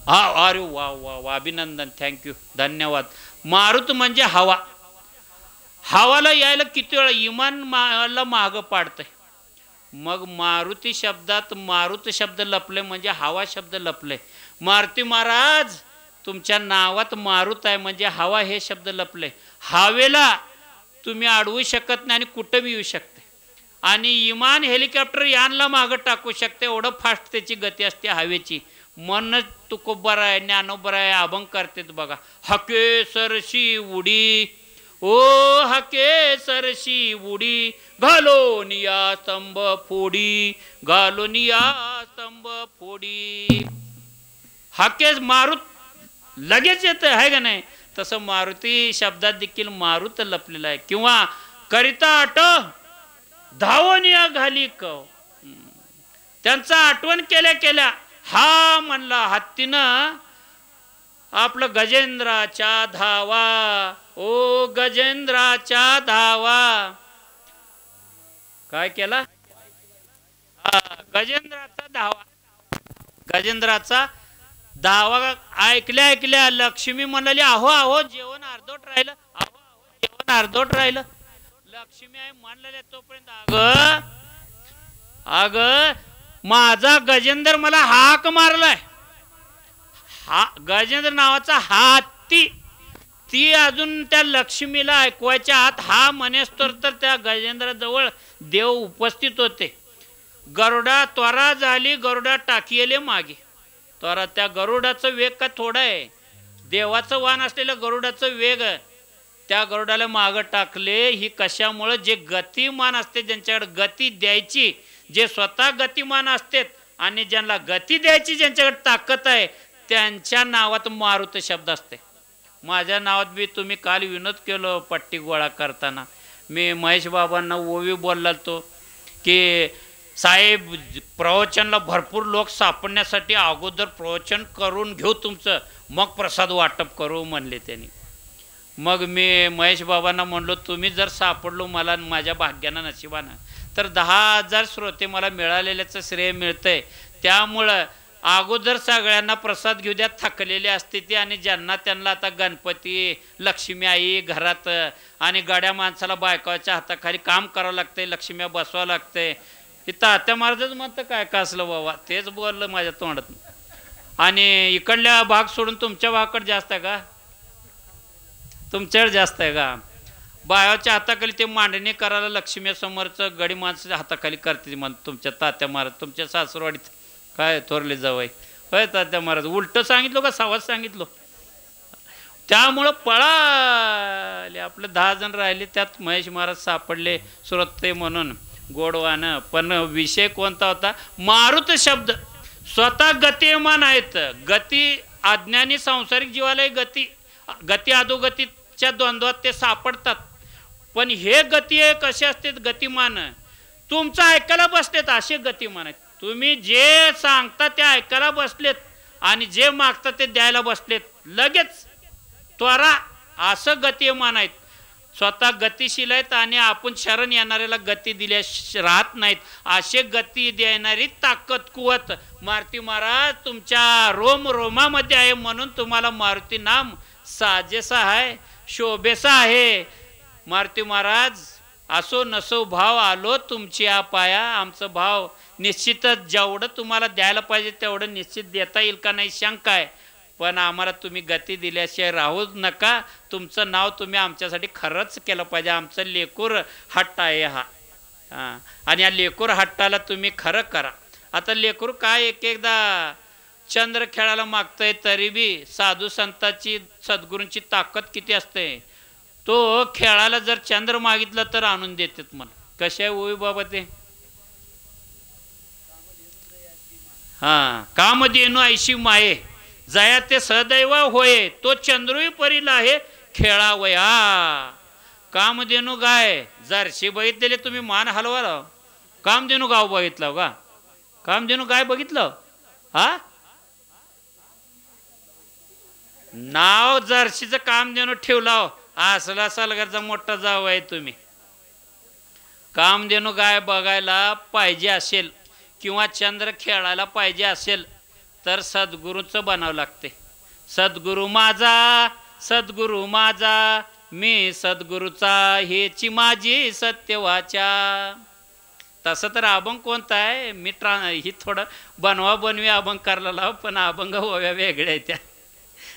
हा. अरे वा वा वा, अभिनंदन, थँक्यू, धन्यवाद. मारुत म्हणजे हवा. हवाला यायला किती वेळा इमान मला मागं पाडतंय. मग मारुती शब्दात मारुत शब्द लपले म्हणजे हवा शब्द लपले. मारुती महाराज तुमच्या नावात मारुत आहे म्हणजे हवा हे शब्द लपले. हवेला तुम्ही अडवू शकत नाही आणि कुठं बी येऊ शकते. आणि इमान हेलिकॉप्टर यानला मागं टाकू शकते. एवढं फास्ट त्याची गती असते हवेची. म्हणूनच तुकोबर आहे, ज्ञानोबर आहे, अभंग करतात बघा. हके सरशी उडी, ओ हके सरशी उडी, घालोनिया स्तंभ फोडी, घालोनिया स्तंभ फोडी. हाकेच मारुत लगेच येतं आहे का नाही? तसं मारुती शब्दात देखील मारुत लपलेला आहे. किंवा करिता आट धावनिया घाली कव. त्यांचा आठवण केल्या केल्या हा म्हणला हत्तीनं आपलं गजेंद्राच्या धावा, ओ गजेंद्राच्या धावा. काय केला? गजेंद्राचा धावा. गजेंद्राचा धावा ऐकल्या ऐकल्या लक्ष्मी म्हणाली अहो अहो जेवण अर्धोट राहिलं, अहो अहो जेवण अर्धोट राहिलं. लक्ष्मी आहे म्हणलेल्या तोपर्यंत अग अग माझा गजेंद्र मला हाक मारलाय. हा गजेंद्र नावाचा हत्ती ती अजून त्या लक्ष्मीला ऐकवायच्या आत हा म्हणेस्तोर तर त्या गजेंद्राजवळ देव उपस्थित होते. गरुडा त्वरा झाली, गरुडा टाकीले मागे. त्वरा त्या गरुडाचं वेग का थोडा आहे? देवाचं वाहन असलेलं गरुडाचं वेग. त्या गरुडाला मागं टाकले. ही कशामुळं? जे गतिमान असते, ज्यांच्याकडे गती द्यायची, जे स्वतः गतिमान असतात आणि ज्यांना गती द्यायची ज्यांच्याकडे ताकद आहे त्यांच्या नावात मारुत शब्द असते. माझ्या नावात बी तुम्ही काल विनोद केलो पट्टी गोळा करताना. मी महेश बाबांना ओवी बोलला तो की साहेब प्रवचनला भरपूर लोक सापडण्यासाठी अगोदर प्रवचन करून घेऊ तुमचं, मग प्रसाद वाटप करू म्हणले त्यांनी. मग मी महेश बाबांना म्हणलो तुम्ही जर सापडलो मला माझ्या भाग्यानं नशिबानं तर 10,000 श्रोते मला मिळालेल्याचं श्रेय मिळतंय. त्यामुळं अगोदर सगळ्यांना प्रसाद घेऊ द्या. थकलेले असते ते आणि ज्यांना त्यांना आता गणपती लक्ष्मी आई घरात आणि गाड्या माणसाला बायकाच्या हाताखाली काम करावं लागतंय, लक्ष्म्या बसवावं लागतंय. इथं आत्या महाराजच म्हणतं काय का असलं बाबा, तेच बोललं माझ्या तोंडात. आणि इकडल्या भाग सोडून तुमच्या भागाकडे जास्त आहे का? तुमच्याकडे जास्त आहे का? बायाच्या हाताखाली ते मांडणी करायला लक्ष्मी समोरचं गडी माणसाच्या हाताखाली करते म्हण तुमच्या तात्या महाराज. तुमच्या सासरवाडीत काय थोरले जावई होय तात्या महाराज. उलटं सांगितलं का सावध सांगितलं? त्यामुळं पळाले. आपले 10 जण राहिले त्यात महेश महाराज सापडले श्रोते म्हणून गोडवानं. पण विषय कोणता होता? मारुत शब्द. स्वतः गतिमान आहेत. गती अज्ञानी सांसारिक जीवाला गती गती अधोगतीच्या द्वंद्वात ते सापडतात. पण हे गती कसे असते? गतिमान तुमचं ऐकायला बसलेत असे गतिमान आहेत. तुम्ही जे सांगता ते ऐकायला बसलेत आणि जे मागता ते द्यायला बसलेत लगेच त्वरा, असं गतिमान आहेत. स्वतः गतिशील आहेत आणि आपण शरण येणाऱ्याला गती दिल्या राहत नाहीत. असे गती देणारी ताकद कुवत मारुती महाराज तुमच्या रोम रोमामध्ये आहे, म्हणून तुम्हाला मारुती नाम साजेसा आहे, शोभेसा आहे. मारुती महाराज असो नसो भाव आलो तुमची पाया. आमचं भाव निश्चितच जेवढं तुम्हाला द्यायला पाहिजे तेवढं निश्चित देता येईल का नाही शंका आहे, पण आम्हाला तुम्ही गती दिल्याशिवाय राहूच नका. तुमचं नाव तुम्ही आमच्यासाठी खरंच केलं पाहिजे. आमचं लेकूर हट्ट आहे हा. आणि या लेकूर हट्टाला तुम्ही खरं करा. आता लेकूर काय एक एकदा चंद्र खेळायला मागतंय, तरी बी साधू संतांची सद्गुरूंची ताकद किती असते. तो खेळायला जर चंद्र मागितलं तर आणून देतात मला. कशा आहे ओवी बाबा ते कामधेनु ऐशी माये जया ते सदैव होय, तो चंद्रुई परीला आहे खेळावया. कामधेनु गाय जर्शी बघितलेले तुम्ही मान हलवा. कामधेनु गाव बघितलं का? कामधेनु गाय बघितलं? नाव जर्शीचं कामधेनु ठेवलं असला सलगरचा मोठा जाव आहे तुम्ही. कामधेनु गाय बघायला पाहिजे असेल किंवा चंद्र खेळायला पाहिजे असेल तर सद्गुरूचं बनावं लागते. सद्गुरू माझा, सद्गुरू माझा, मी सद्गुरूचा हेची माझी सत्यवाचा. तसं तर अभंग कोणता आहे? मी ही थोडं बनवा बनवी अभंग करायला लाव, पण अभंग ओव्या वेगळ्या त्या.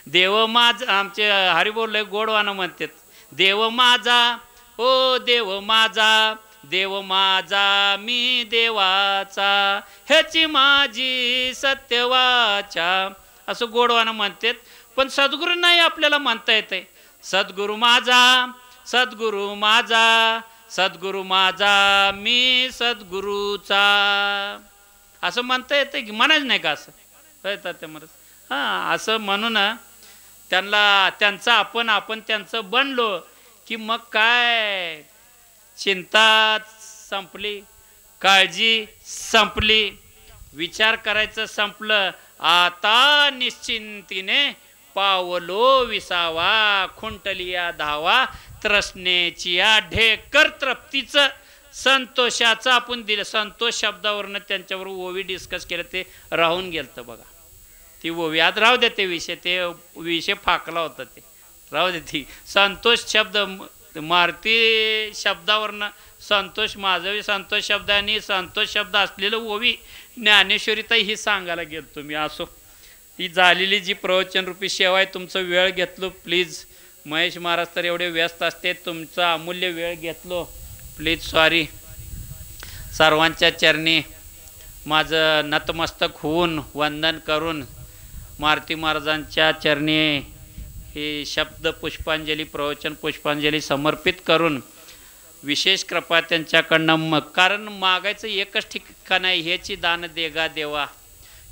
देव माझा आमचे हरिबोल गोडवानं म्हणतात. देव माझा ओ देव माझा, देव माझा मी देवाचा, ह्याची माझी सत्यवाचा, असं गोडवानं म्हणतात. पण सद्गुरू नाही आपल्याला म्हणता येते. सद्गुरू माझा, सद्गुरू माझा, सद्गुरू माझा मी सद्गुरूचा, असं म्हणता येते की म्हणाच नाही का? असं कळतात ते म्हणत. असं म्हणून त्यांना त्यांचं आपण त्यांचं बनलो की मग काय चिंता संपली, काळजी संपली, विचार करायचं संपलं. आता निश्चिंतीने पावलो विसावा, खुंटलिया धावा, त्रसनेची ढेकर तृप्तीचं संतोषाचं आपण दिलं. संतोष शब्दावरनं त्यांच्यावर ओवी डिस्कस केलं, ते राहून गेलं बघा. ती ओवी आज राहू दे, ते विषय फाकला होता, ते राहू दे. ती संतोष शब्द मारुती शब्दावरनं संतोष, माझावी संतोष शब्द आणि संतोष शब्द असलेलं ओवी ज्ञानेश्वरीताई ही सांगायला गेलो तुम्ही. असो, ही झालेली जी प्रवचनरूपी सेवा आहे, तुमचं वेळ घेतलो प्लीज. महेश महाराज तर एवढे व्यस्त असते, तुमचा अमूल्य वेळ घेतलो प्लीज सॉरी. सर्वांच्या चरणी माझं नतमस्तक होऊन वंदन करून मारुती महाराजांच्या चरणी हे शब्द पुष्पांजली, प्रवचन पुष्पांजली समर्पित करून विशेष कृपा त्यांच्याकडनं. कारण मागायचं एकच ठिकाण आहे, ह्याची दान देगा देवा.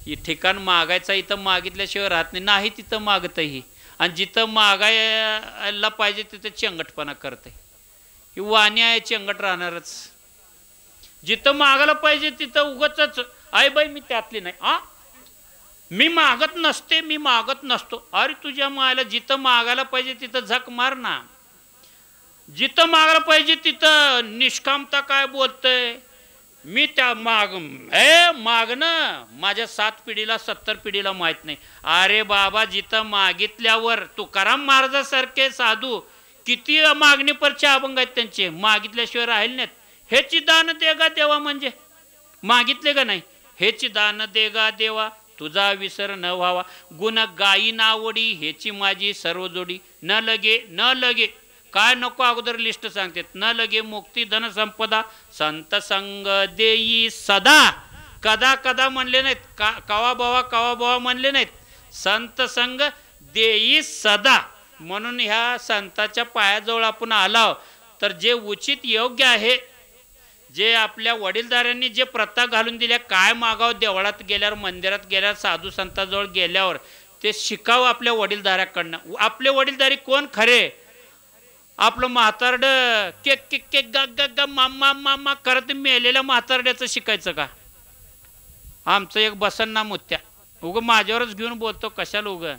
ही ठिकाण मागायचं इथं मागितल्याशिवाय राहत नाही, तिथं मागतही. आणि जिथं मागायला पाहिजे तिथं चेंगटपणा करते. ही वाणी आहे, चेंगट राहणारच. जिथं मागायला पाहिजे तिथं उगाचच आई बाई मी त्यातली नाही, मी मागत नसते, मी मागत नसतो. अरे तुझ्या मायला जिथं मागायला पाहिजे तिथं झक मार ना. जिथं मागायला पाहिजे तिथं निष्कामता काय बोलतंय. मी त्या मागणं माझ्या 7 पिढीला 70 पिढीला माहीत नाही. अरे बाबा, जिथं मागितल्यावर तुकाराम महाराजासारखे साधू किती मागणीपरचे अभंग आहेत त्यांचे, मागितल्याशिवाय राहिले नाहीत. हेची दान देगा देवा म्हणजे मागितले का नाही. हेची दान देगा देवा, तुझा विसर न व्हावा, गुण गायी नावडी, हेची माझी सर्व जोडी. न लगे काय नको अगोदर लिस्ट सांगतात. न लगे मुक्ती धन संपदा, संत संग देई सदा. कदा कदा म्हणले नाहीत, कवा बावा म्हणले नाहीत, संत संग देई सदा. म्हणून ह्या संताच्या पायाजवळ आपण आलो तर जे उचित योग्य आहे, जे आपल्या वडीलधाऱ्यांनी जे प्रथा घालून दिल्या, काय मागावं देवळात गेल्यावर, मंदिरात गेल्यावर, साधू संतांजवळ गेल्यावर, ते शिकावं आपल्या वडीलधाऱ्याकडनं. आपले वडीलधारी कोण खरे? आपलं म्हातारड केक केक केक ग ग ग मामा मामा करत मेलेल्या म्हातारड्याचं शिकायचं का? आमचं एक बसन ना मुत्या, उगं माझ्यावरच घेऊन बोलतो कशाला उगं.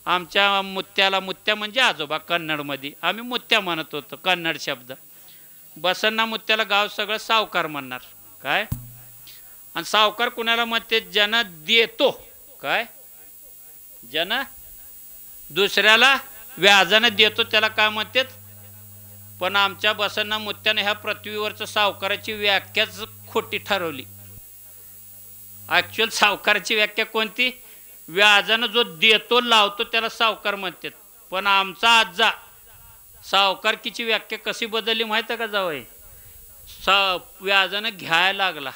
आमच्या मुत्याला, मुत्या म्हणजे आजोबा कन्नडमध्ये, आम्ही मुत्या म्हणत होतो, कन्नड शब्द. बसन्ना मुत्याला गाव सगळं सावकार म्हणणार. काय? आणि सावकार कुणाला म्हणते? जन देतो. काय? जन दुसऱ्याला व्याजानं देतो त्याला काय म्हणतात? पण आमच्या बसन्ना मुत्याने ह्या पृथ्वीवरचं सावकाराची व्याख्याच खोटी ठरवली. ॲक्च्युअल सावकाराची व्याख्या कोणती? व्याजानं जो देतो लावतो त्याला सावकार म्हणतात. पण आमचा आजा सावकारकीची व्याख्या कशी बदलली माहिती आहे का जावई? व्याजानं घ्यायला लागला.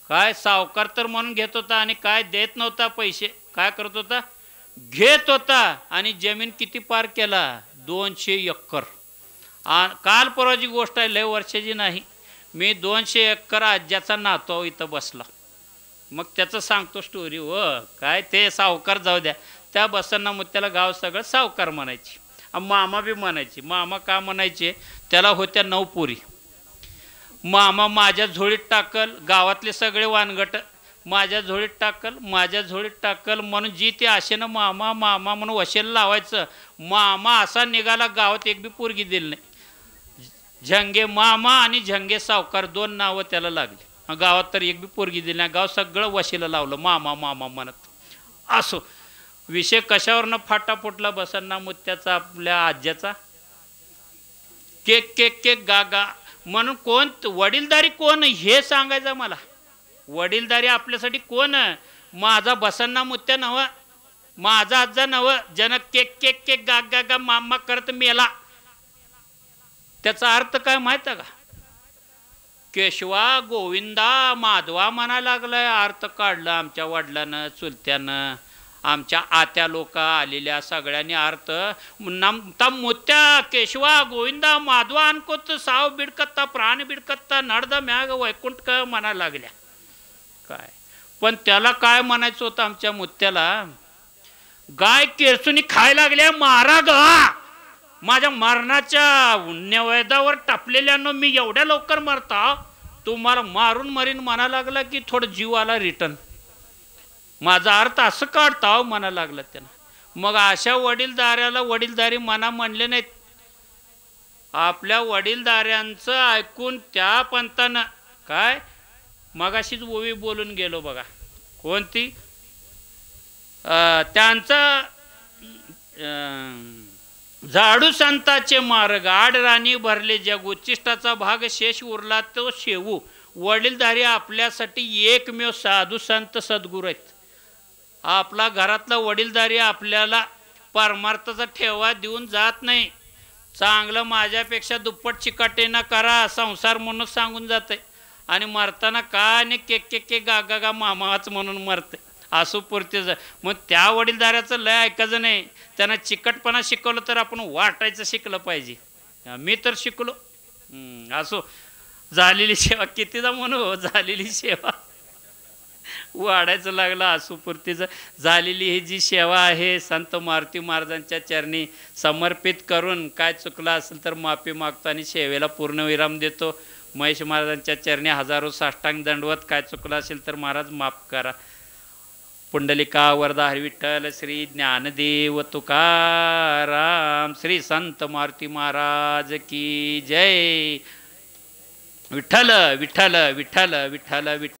काय? सावकार तर म्हणून घेत होता आणि काय देत नव्हता पैसे. काय करत होता? घेत होता. आणि जमीन किती पार केला? 200 एकर. काल परवाची गोष्ट आहे, लय वर्षाची नाही. मी 200 एकर आज्याचा नातो इथं बसला. मग त्याचं सांगतो स्टोरी. काय ते सावकार जाऊ द्या, त्या बसन्ना मुत्याला गाव सगळं सावकार म्हणायचे. मामा बी म्हणायचे. मामा का म्हणायचे? त्याला होत्या 9 पोरी. मामा माझ्या झोळीत टाकल, गावातले सगळे वानगट माझ्या झोळीत टाकल, माझ्या झोळीत टाकल म्हणून जी ते आशेनं मामा मामा म्हणून वशेला लावायचं. मामा असा निघाला, गावात एक बी पोरगी दिली नाही. झंगे मामा आणि झंगे सावकार 2 नावं त्याला लागली. गावात तर एक बी पोरगी दिली नाही. गाव सगळं वशीला लावलं मामा मामा म्हणत. असो, विषय कशावरनं फाटा फुटला बसन्ना मुत्याचा, आपल्या आज्याचा? केक केक केक गागा म्हणून. कोण वडीलधारी कोण हे सांगायचं मला. वडीलधारी आपल्यासाठी कोण? माझा बसन्ना मुत्या नवं, माझा आजा नवं. जन केक केक केक गाग गागा मामा करत मेला. त्याचा अर्थ काय माहिती आहे का? केशवा गोविंदा माधवा म्हणायला लागलाय. अर्थ काढलं आमच्या वडिलानं, चुलत्यानं, आमच्या आत्या लोक आलेल्या सगळ्यांनी अर्थ. नमता मोत्या केशवा गोविंदा माधवा अनकोत साव बिडकत्ता प्राण बिडकत्ता नडद म्याग वैकुंठ म्हणायला लागल्या. काय? पण त्याला काय म्हणायचं होतं आमच्या मुत्याला? गाय केरसुनी खायला लागल्या, मारा गा. माझ्या मरणाच्या नैवेद्यावर टापलेल्यानं मी एवढ्या लवकर मरता, तुम्हाला मारून मरीन म्हणा लागला की थोडं जीव आला रिटर्न. माझा अर्थ असं काढता म्हणा लागला त्यानं. मग अशा वडीलधाऱ्याला वडीलधारी म्हणा म्हणले नाहीत. आपल्या वडीलधाऱ्यांचं ऐकून त्या पंतानं काय मगाशीच ओवी बोलून गेलो बघा. कोणती? त्यांचं झाडू संताचे मार्ग आड राणी भरले जग उच्चिष्टाचा भाग शेष उरला तो शेवू. वडीलधारी आपल्यासाठी एकमेव साधू संत सद्गुरू आहेत. आपला घरातला वडीलधारी आपल्याला परमार्थाचा ठेवा देऊन जात नाही. चांगलं माझ्यापेक्षा दुप्पट चिकाटेना करा संसार म्हणून सांगून जाते. आणि मरताना का आणि केक केक केक गागा गा मामाच म्हणून मरते. असो पुरतेच. मग त्या वडीलधाऱ्याचं लय ऐकायचं नाही. त्यांना चिकटपणा शिकवलं तर आपण वाटायचं शिकलं पाहिजे. मी तर शिकलो. असो, झालेली सेवा कितीदा म्हणू, झालेली सेवा वाढायचं लागलं. असो पुरतीचं झालेली ही जी सेवा आहे संत मारुती महाराजांच्या चरणी समर्पित करून काय चुकलं असेल तर माफी मागतो आणि सेवेला पूर्णविराम देतो. महेश महाराजांच्या चरणी हजारो साष्टांग दंडवत. काय चुकलं असेल तर महाराज माफ करा. पुंडलिका वरदा हरी विठ्ठल श्री ज्ञानदेव तुकाराम श्री संत मारुती महाराज की जय. विठ्ठल विठ्ठल विठ्ठल विठ्ठल विठ्ठल.